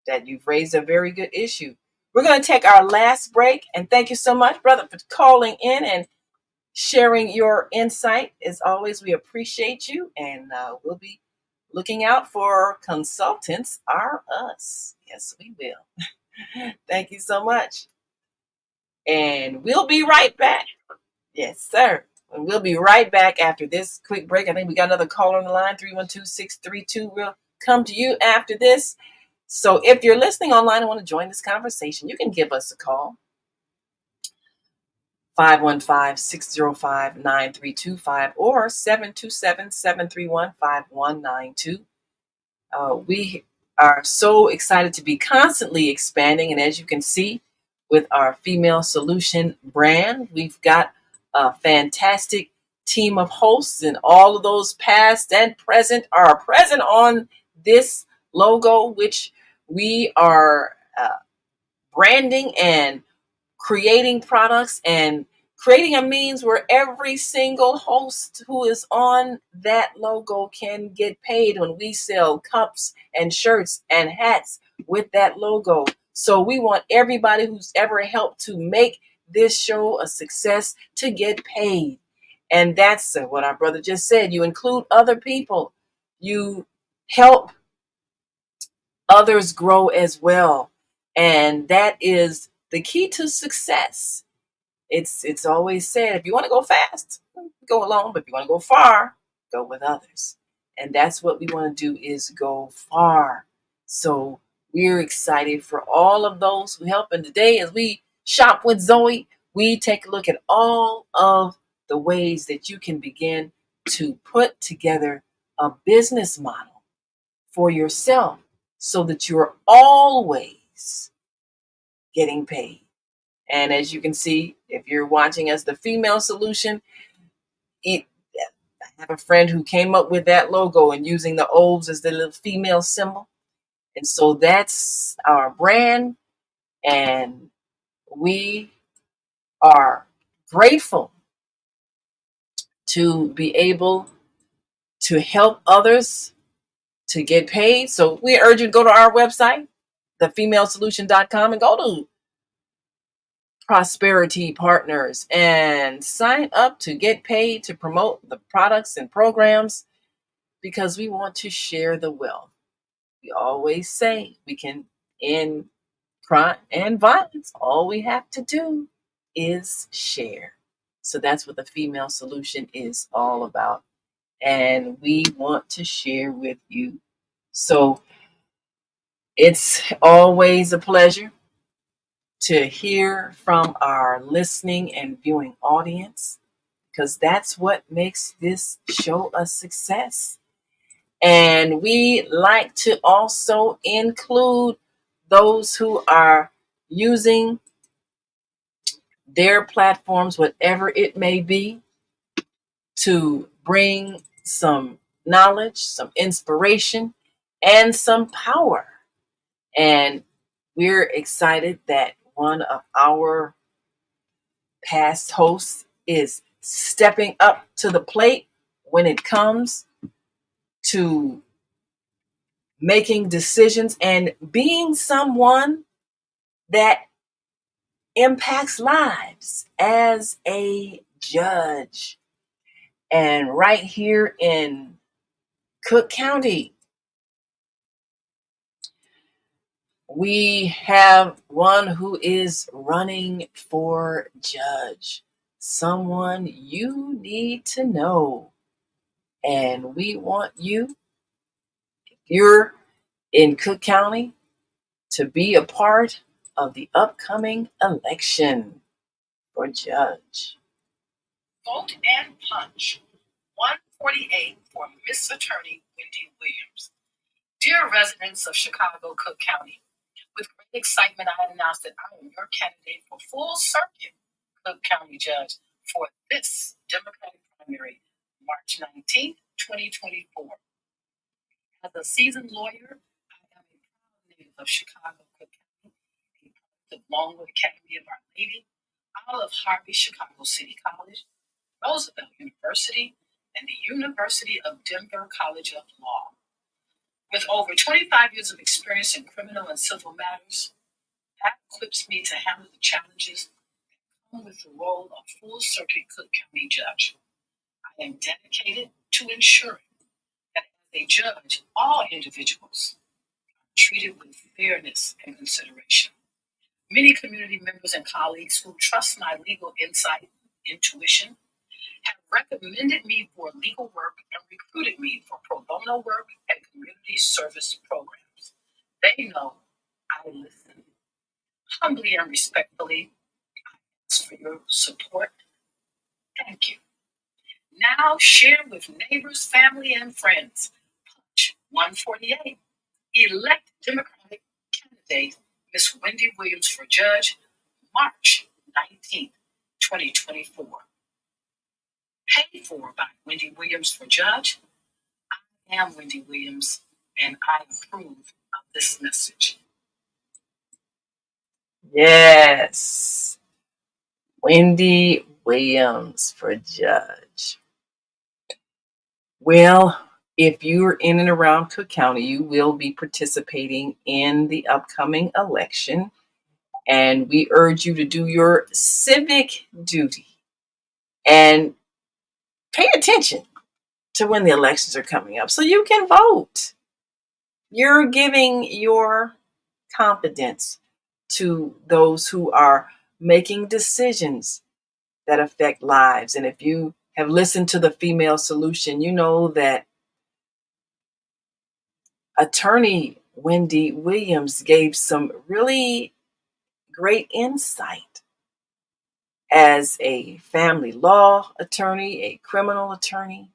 that you've raised a very good issue. We're going to take our last break. And thank you so much, brother, for calling in and sharing your insight. As always, we appreciate you. And we'll be looking out for Consultants Are Us. Yes, we will. Thank you so much. And we'll be right back. Yes, sir. And we'll be right back after this quick break. I think we got another caller on the line, 312-632. We'll come to you after this. So if you're listening online and want to join this conversation, you can give us a call. 515-605-9325 or 727-731-5192. We are so excited to be constantly expanding. And as you can see with our Female Solution brand, we've got a fantastic team of hosts, and all of those past and present are present on this logo, which we are branding and creating products and creating a means where every single host who is on that logo can get paid when we sell cups and shirts and hats with that logo. So we want everybody who's ever helped to make this show a success to get paid. And that's what our brother just said. You include other people. You help others grow as well. And that is the key to success. It's always said, if you want to go fast, go alone. But if you want to go far, go with others. And that's what we want to do, is go far. So we're excited for all of those who help. And today, as we shop with Zoe, we take a look at all of the ways that you can begin to put together a business model for yourself so that you're always getting paid. And as you can see, if you're watching us, the Female Solution, I have a friend who came up with that logo and using the O's as the little female symbol. And so that's our brand. And we are grateful to be able to help others to get paid. So we urge you to go to our website, thefemalesolution.com, and go to Prosperity Partners and sign up to get paid to promote the products and programs, because we want to share the wealth. We always say we can end crime and violence. All we have to do is share. So that's what the Female Solution is all about. And we want to share with you. So it's always a pleasure to hear from our listening and viewing audience, because that's what makes this show a success. And we like to also include those who are using their platforms, whatever it may be, to bring some knowledge, some inspiration, and some power. And we're excited that one of our past hosts is stepping up to the plate when it comes to making decisions and being someone that impacts lives as a judge. And right here in Cook County, we have one who is running for judge, someone you need to know. And we want you, if you're in Cook County, to be a part of the upcoming election for judge. Vote and punch 148 for Miss Attorney Wendy Williams. Dear residents of Chicago, Cook County, with great excitement, I announce that I am your candidate for full circuit Cook County judge for this Democratic primary, March 19th, 2024. As a seasoned lawyer, I am a proud native of Chicago, Cook County, a product of Longwood Academy of Our Lady, Olive Harvey Chicago City College, Roosevelt University, and the University of Denver College of Law. With over 25 years of experience in criminal and civil matters, that equips me to handle the challenges that come with the role of full circuit Cook County judge. I am dedicated to ensuring that as a judge, all individuals are treated with fairness and consideration. Many community members and colleagues who trust my legal insight, intuition, have recommended me for legal work and recruited me for pro bono work and community service programs. They know I listen. Humbly and respectfully, I ask for your support. Thank you. Now share with neighbors, family, and friends. Punch 148. Elect Democratic candidate Miss Wendy Williams for judge, March 19th, 2024. Paid for by Wendy Williams for judge. I am Wendy Williams, and I approve of this message. Yes, Wendy Williams for judge. Well, if you're in and around Cook County, you will be participating in the upcoming election, and we urge you to do your civic duty and pay attention to when the elections are coming up so you can vote. You're giving your confidence to those who are making decisions that affect lives. And if you have listened to the Female Solution, you know that attorney Wendy Williams gave some really great insight as a family law attorney, a criminal attorney.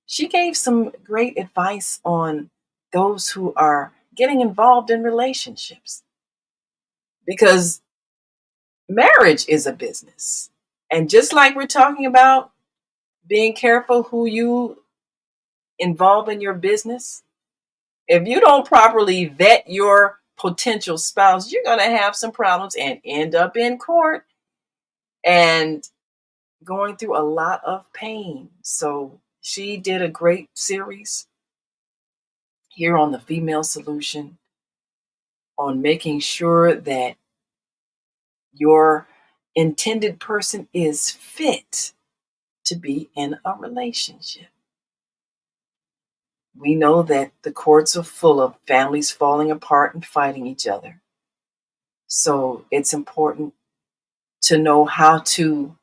She gave some great advice on those who are getting involved in relationships, because marriage is a business. And just like we're talking about being careful who you involve in your business, if you don't properly vet your potential spouse, you're going to have some problems and end up in court and going through a lot of pain. So she did a great series here on the Female Solution on making sure that your intended person is fit to be in a relationship. We know that the courts are full of families falling apart and fighting each other. So it's important to know how to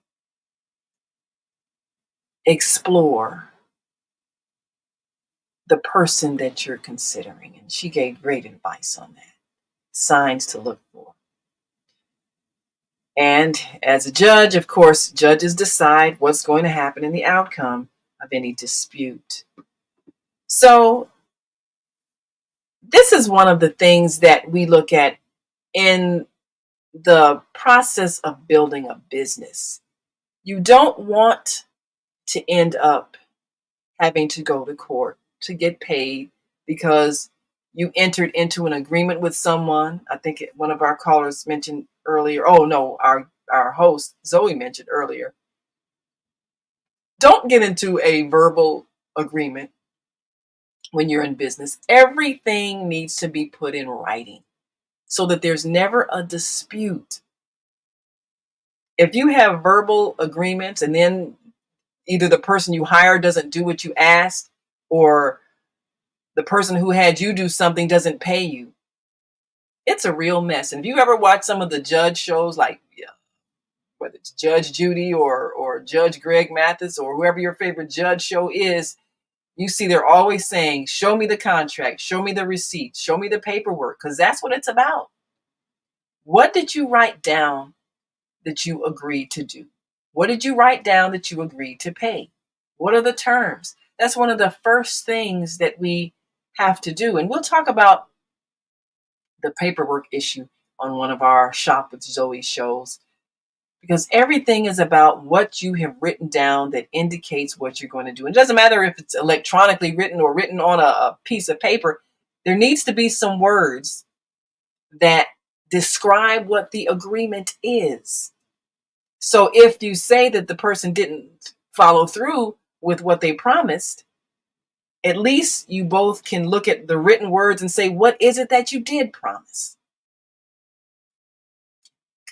explore the person that you're considering. And she gave great advice on that. Signs to look for. And as a judge, of course, judges decide what's going to happen in the outcome of any dispute. So this is one of the things that we look at in the process of building a business. You don't want to end up having to go to court to get paid because you entered into an agreement with someone. I think one of our callers mentioned earlier. Oh no, our host Zoe mentioned earlier. Don't get into a verbal agreement when you're in business. Everything needs to be put in writing so that there's never a dispute. If you have verbal agreements and then either the person you hire doesn't do what you asked, or the person who had you do something doesn't pay you, it's a real mess. And if you ever watch some of the judge shows, like whether it's Judge Judy or Judge Greg Mathis or whoever your favorite judge show is, you see they're always saying, show me the contract, show me the receipts, show me the paperwork, because that's what it's about. What did you write down that you agreed to do? What did you write down that you agreed to pay? What are the terms? That's one of the first things that we have to do. And we'll talk about the paperwork issue on one of our Shop with Zoe shows, because everything is about what you have written down that indicates what you're going to do. It doesn't matter if it's electronically written or written on a piece of paper. There needs to be some words that describe what the agreement is. So if you say that the person didn't follow through with what they promised, at least you both can look at the written words and say, what is it that you did promise?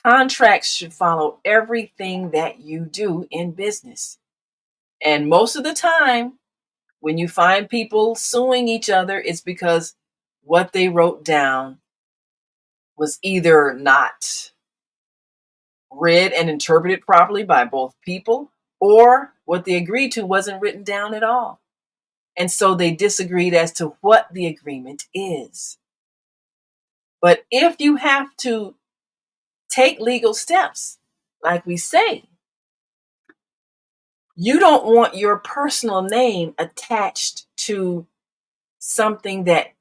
Contracts should follow everything that you do in business. And most of the time, when you find people suing each other, it's because what they wrote down was either not read and interpreted properly by both people, or what they agreed to wasn't written down at all. And so they disagreed as to what the agreement is. But if you have to take legal steps, like we say, you don't want your personal name attached to something that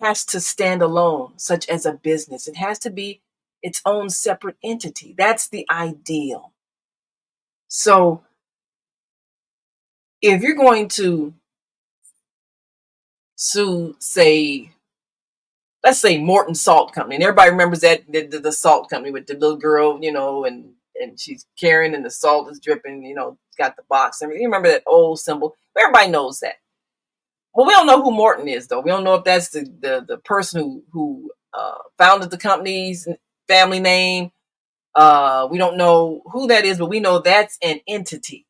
has to stand alone, such as a business. It has to be its own separate entity. That's the ideal. So if you're going to sue, say, let's say Morton Salt Company, and everybody remembers that the salt company with the little girl, and she's carrying and the salt is dripping, got the box. I mean, you remember that old symbol? Everybody knows that. Well, we don't know who Morton is, though. We don't know if that's the person who founded the company's family name. We don't know who that is, but we know that's an entity.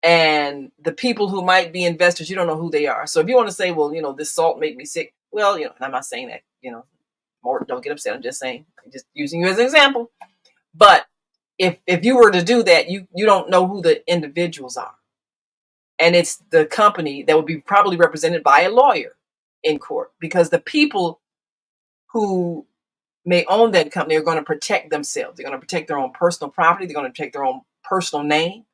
And the people who might be investors, you don't know who they are. So if you want to say, well, this salt made me sick. Well, I'm not saying that, Morton, don't get upset. I'm just saying, I'm just using you as an example. But if you were to do that, you don't know who the individuals are. And it's the company that would be probably represented by a lawyer in court, because the people who may own that company are going to protect themselves. They're going to protect their own personal property. They're going to protect their own personal name.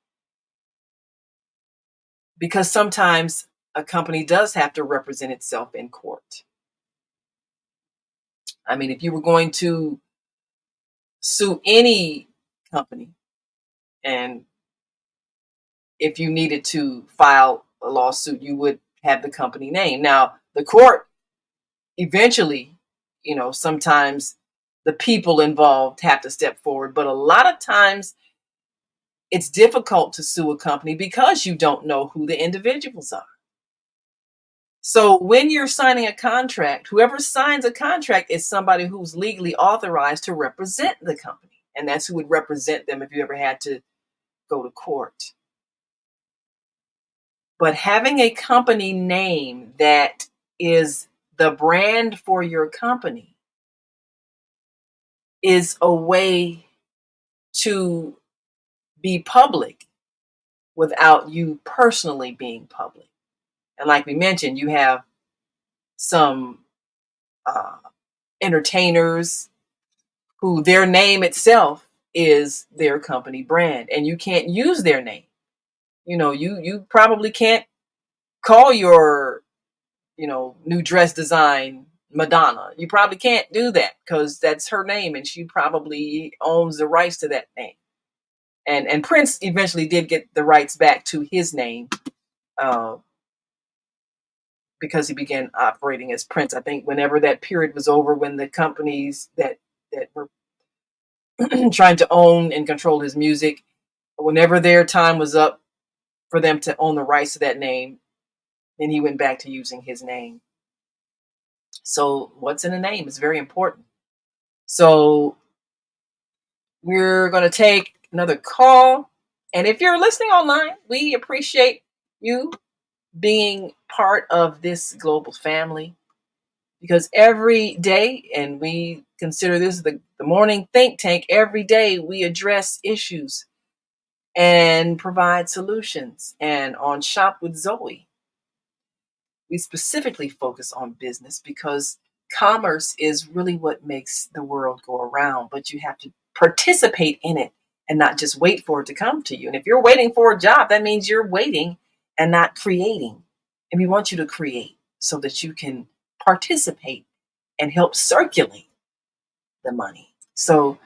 Because sometimes a company does have to represent itself in court. I mean, if you were going to sue any company, and if you needed to file a lawsuit, you would have the company name. Now, the court eventually, sometimes the people involved have to step forward, but a lot of times it's difficult to sue a company because you don't know who the individuals are. So when you're signing a contract, whoever signs a contract is somebody who's legally authorized to represent the company. And that's who would represent them if you ever had to go to court. But having a company name that is the brand for your company is a way to be public without you personally being public. And like we mentioned, you have some entertainers who their name itself is their company brand, and you can't use their name. You probably can't call your, new dress design Madonna. You probably can't do that because that's her name, and she probably owns the rights to that name. And Prince eventually did get the rights back to his name because he began operating as Prince. I think whenever that period was over, when the companies that were trying to own and control his music, whenever their time was up for them to own the rights to that name, then he went back to using his name. So what's in the name is very important. So we're going to take another call. And if you're listening online, we appreciate you being part of this global family, because every day, and we consider this the morning think tank, every day we address issues and provide solutions. And on Shop with Zoe, we specifically focus on business because commerce is really what makes the world go around, but you have to participate in it and not just wait for it to come to you. And if you're waiting for a job, that means you're waiting and not creating. And we want you to create so that you can participate and help circulate the money. So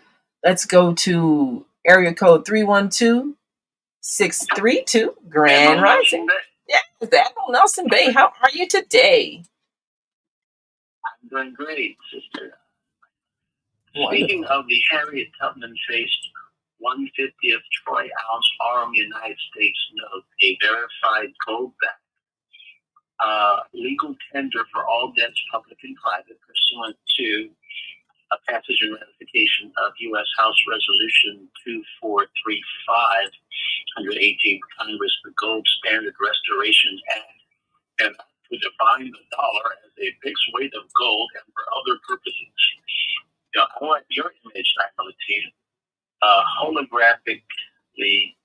let's go to area code 312-632, Grand Rising. Yeah, Admiral Nelson Bay, how are you today? I'm doing great, sister. Wonderful. Speaking of the Harriet Tubman faced 1/50th troy ounce Aurum United States note, a verified gold-backed legal tender for all debts, public and private, pursuant to a passage and ratification of U.S. House Resolution 2435 under 18th Congress, the Gold Standard Restoration Act, and to define the dollar as a fixed weight of gold and for other purposes. You know, I want your image, Naima Latif, holographically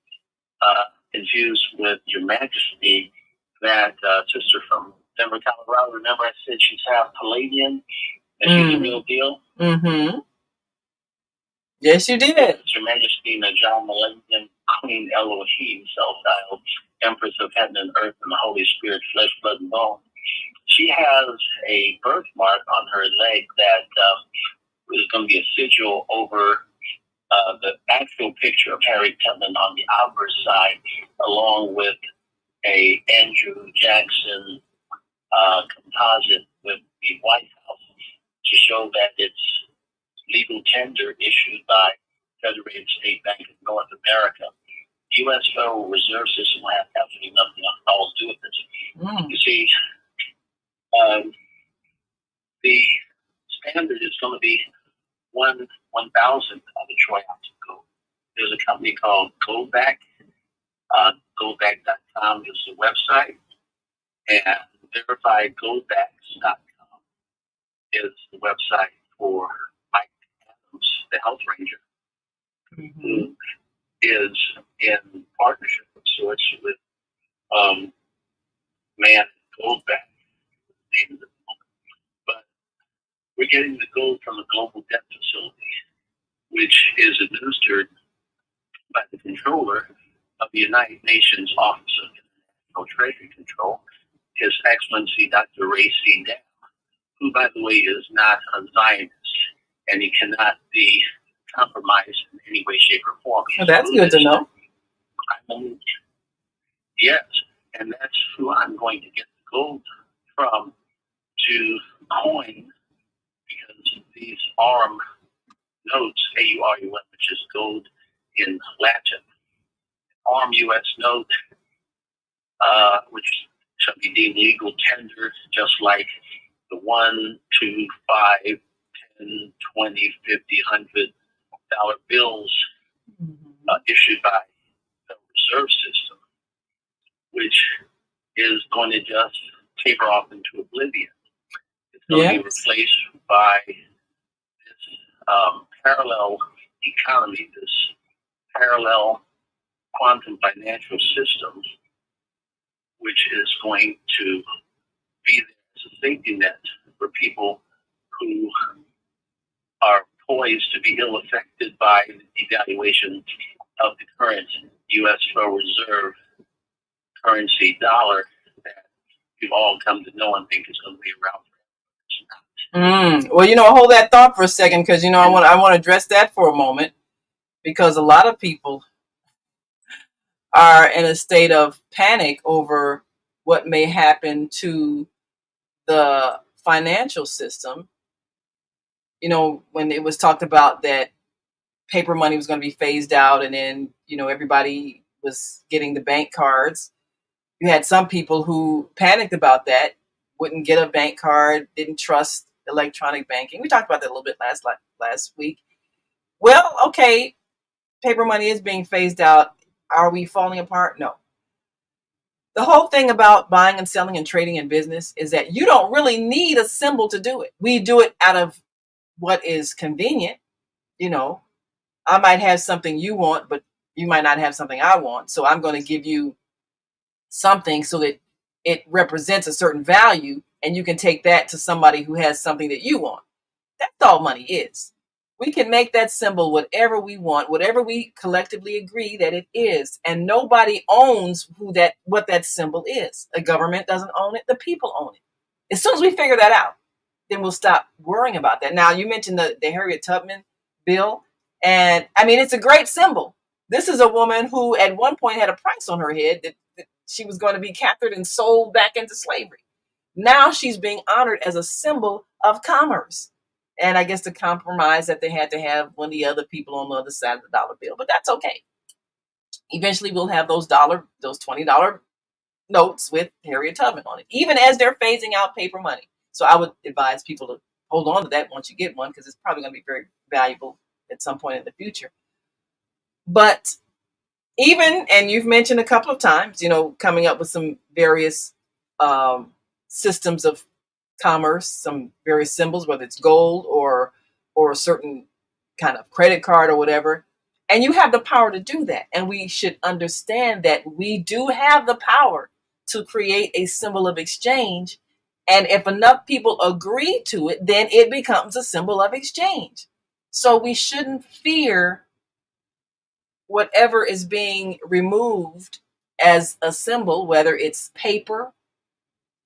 infused with Your Majesty, that sister from Denver, Colorado. Remember I said she's half Palladian and she's the real deal? Mm-hmm. Yes, you did. It's Your Majesty Najah Millennium Queen Elohim, self-styled Empress of Heaven and Earth and the Holy Spirit, flesh, blood, and bone. She has a birthmark on her leg that is going to be a sigil over the actual picture of Harriet Tubman on the obverse side, along with a Andrew Jackson composite with the White House to show that it's legal tender issued by Federated State Bank of North America. U.S. Federal Reserve System will have absolutely nothing else to do with this. You see, the standard is going to be 1/1000th of a troy ounce of gold. There's a company called Goldback. Goldback.com is the website, and verifiedgoldbacks.com is the website for Mike Adams, the Health Ranger, who is in partnership of sorts with Man Goldback. But we're getting the gold from a global debt facility, which is administered by the controller of the United Nations Office of International Treasury Control, His Excellency Dr. Ray C. Dow, who, by the way, is not a Zionist, and he cannot be compromised in any way, shape, or form. Well, that's good to know. Yes, and that's who I'm going to get the gold from to coin, because these Aurum notes, AURUM, which is gold in Latin, Aurum U.S. note, which shall be deemed legal tender, just like the 1, 2, 5, 10, 20, 50, $100 bills issued by the Reserve System, which is going to just taper off into oblivion. It's going to be replaced by this parallel economy, this parallel quantum financial system, which is going to be there as a safety net for people who are poised to be ill affected by the devaluation of the current U.S. Federal Reserve currency dollar that we've all come to know and think is going to be around forever. Well, hold that thought for a second, because I want to address that for a moment, because a lot of people are in a state of panic over what may happen to the financial system. When it was talked about that paper money was going to be phased out, and then everybody was getting the bank cards, you had some people who panicked about that, wouldn't get a bank card, didn't trust electronic banking. We talked about that a little bit last week. Well, okay, paper money is being phased out. Are we falling apart? No. The whole thing about buying and selling and trading in business is that you don't really need a symbol to do it. We do it out of what is convenient. You know, I might have something you want, but you might not have something I want. So I'm going to give you something so that it represents a certain value, and you can take that to somebody who has something that you want. That's all money is. We can make that symbol whatever we want, whatever we collectively agree that it is, and nobody owns what that symbol is. The government doesn't own it, the people own it. As soon as we figure that out, then we'll stop worrying about that. Now, you mentioned the Harriet Tubman bill, and I mean, it's a great symbol. This is a woman who at one point had a price on her head that she was going to be captured and sold back into slavery. Now she's being honored as a symbol of commerce. And I guess the compromise that they had to have one of the other people on the other side of the dollar bill, but that's okay. Eventually we'll have those $20 notes with Harriet Tubman on it, even as they're phasing out paper money. So I would advise people to hold on to that once you get one, because it's probably going to be very valuable at some point in the future. But even, and you've mentioned a couple of times, coming up with some various systems of commerce, some various symbols, whether it's gold or a certain kind of credit card or whatever. And you have the power to do that. And we should understand that we do have the power to create a symbol of exchange. And if enough people agree to it, then it becomes a symbol of exchange. So we shouldn't fear whatever is being removed as a symbol, whether it's paper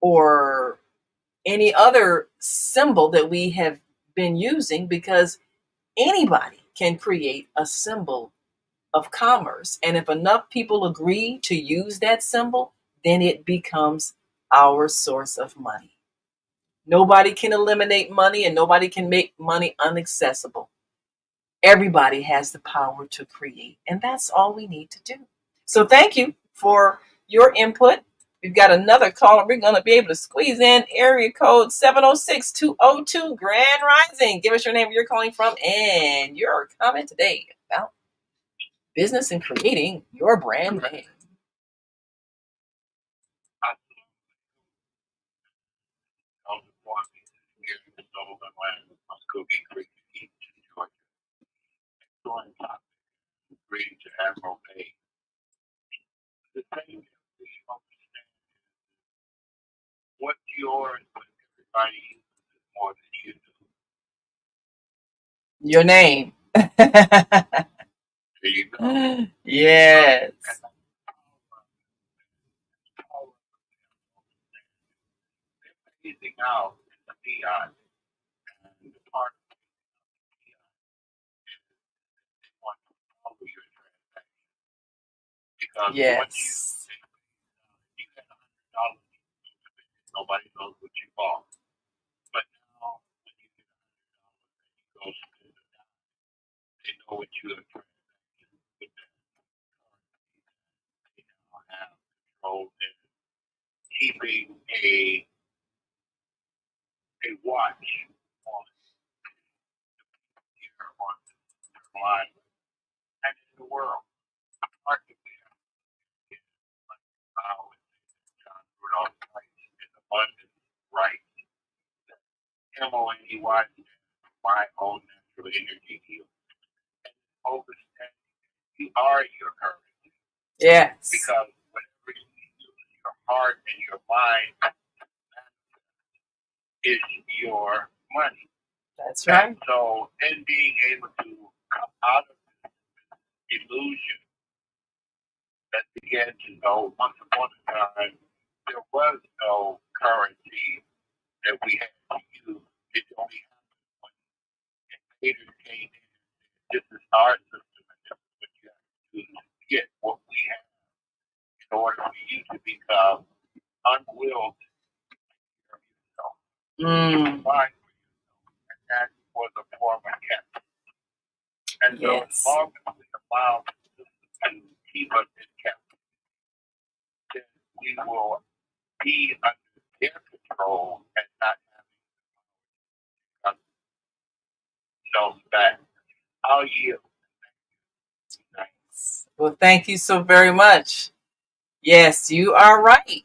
or any other symbol that we have been using, because anybody can create a symbol of commerce. And if enough people agree to use that symbol, then it becomes our source of money. Nobody can eliminate money, and nobody can make money inaccessible. Everybody has the power to create, and that's all we need to do. So thank you for your input. We've got another caller. We're going to be able to squeeze in area code 706-202 Grand Rising. Give us your name, where you're calling from, and your comment today about business and creating your brand name. Admiral Pay. The thing is, you understand what's yours, but everybody uses it more than you do. Your name. There you go. Yes. They're phasing out the fiat, and the part of the fiat is they want to follow your transaction. Because once you had $100, nobody knows what you bought. But now, when you get $100 and you go spend it out, they know what you have transacted with that currency. They now have control in keeping a watch on here on the line and in the world. Arguably, John Rudolph writes in Abundance, writes that MONEY my own natural energy heals. And understanding you are your currency. Yes. Because whenever you use your heart and your mind, is your money. That's right. And so, in being able to come out of this illusion that began to go, once upon a time, there was no currency that we had to use. It only happened when invaders came in. This is our system, and this is what you have to do to get what we have in order for you to become unwilled of yourself. And that was a form of capture. And so, as long as we allow the system to keep us in captivity, then we will be under their control. control and not having know that I'll yield. Nice. Well, thank you so very much. Yes, you are right.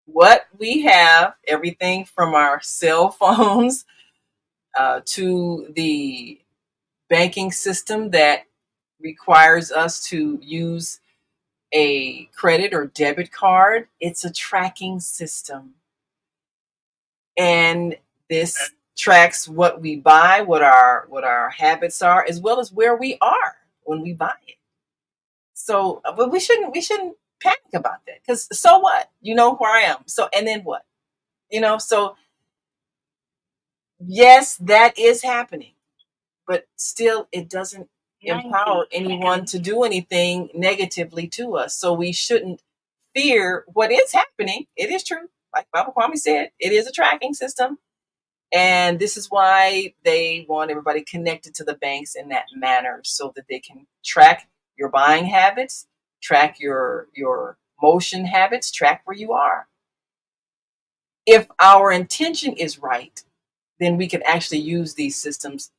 What we have, everything from our cell phones to the banking system that requires us to use a credit or debit card, it's a tracking system. And this tracks what we buy, what our habits are, as well as where we are when we buy it. So, but we shouldn't panic about that, because so what? You know where I am. So, and then what? So yes, that is happening, but still it doesn't empower anyone to do anything negatively to us. So we shouldn't fear what is happening. It is true. Like Baba Kwame said, it is a tracking system. And this is why they want everybody connected to the banks in that manner, so that they can track your buying habits, track your motion habits, track where you are. If our intention is right, then we can actually use these systems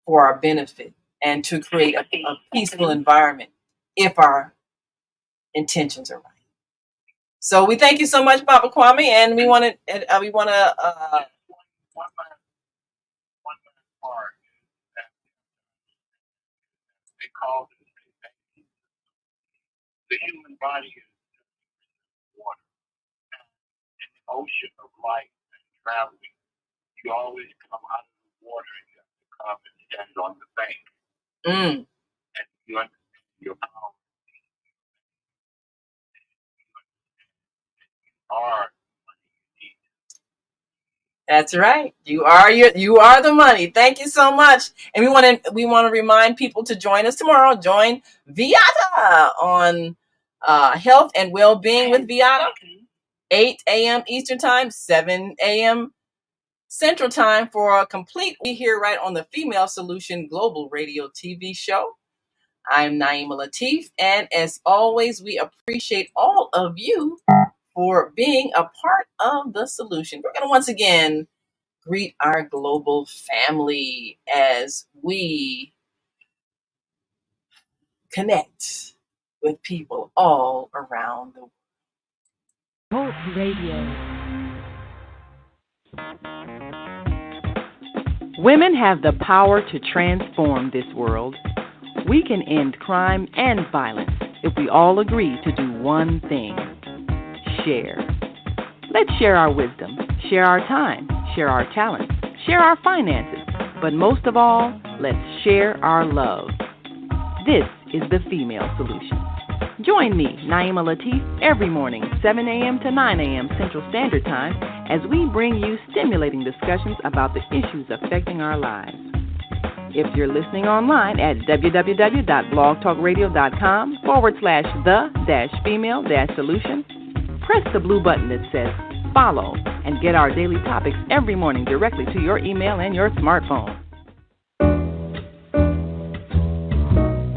for our benefit and to create a peaceful environment if our intentions are right. So we thank you so much, Papa Kwame, and we want to One last part that they call this the human body is water. In the ocean of life and traveling, you always come out of the water and you have to come and stand on the bank. And you understand your power. You are money you need. That's right. You are the money. Thank you so much. And we want to remind people to join us tomorrow. Join Viata on Health and Well-Being with Viata, 8 a.m. Eastern Time, 7 a.m. Central Time for a complete week here right on the Female Solution Global Radio TV show. I'm Naima Latif, and as always, we appreciate all of you for being a part of the solution. We're going to once again greet our global family as we connect with people all around the world. Hope Radio. Women have the power to transform this world. We can end crime and violence if we all agree to do one thing: share. Let's share our wisdom, share our time, share our talents, share our finances, but most of all, let's share our love. This is the Female Solution. Join me, Naima Latif, every morning, 7 a.m. to 9 a.m. Central Standard Time, as we bring you stimulating discussions about the issues affecting our lives. If you're listening online at www.blogtalkradio.com/the-female-solution, press the blue button that says follow and get our daily topics every morning directly to your email and your smartphone.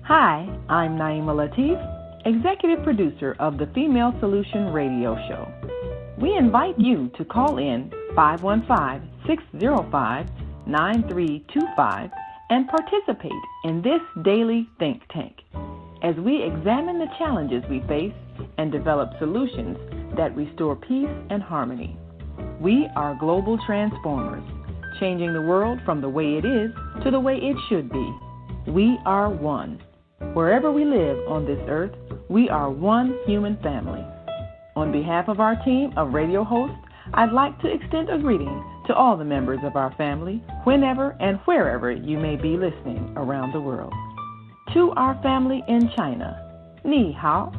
Hi, I'm Naima Latif, executive producer of the Female Solution Radio Show. We invite you to call in 515-605-9325 and participate in this daily think tank as we examine the challenges we face and develop solutions that restore peace and harmony. We are global transformers, changing the world from the way it is to the way it should be. We are one. Wherever we live on this earth, we are one human family. On behalf of our team of radio hosts, I'd like to extend a greeting to all the members of our family, whenever and wherever you may be listening around the world. To our family in China, Ni Hao.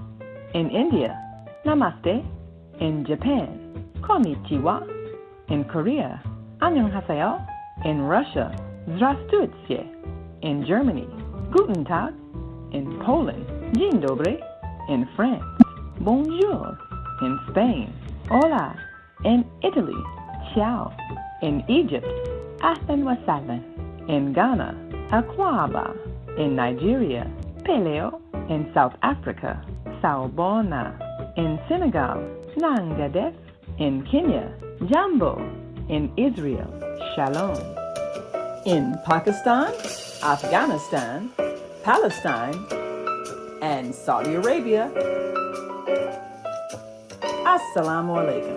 In India, Namaste. In Japan, Konnichiwa. In Korea, Annyeonghaseyo. In Russia, Zdravstvutie. In Germany, Guten Tag. In Poland, Dzień dobry. In France, Bonjour. In Spain, Hola. In Italy, Ciao. In Egypt, Ahlan wa sahlan. In Ghana, Akwaba. In Nigeria, Peleo. In South Africa, Sawubona. In Senegal, Nangadef. In Kenya, Jambo. In Israel, Shalom. In Pakistan, Afghanistan, Palestine, and Saudi Arabia, Assalamu alaikum.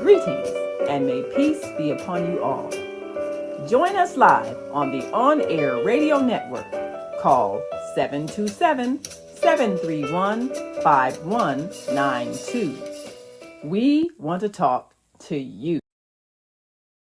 Greetings, and may peace be upon you all. Join us live on the on-air radio network. Call 727-731-5192. We want to talk to you.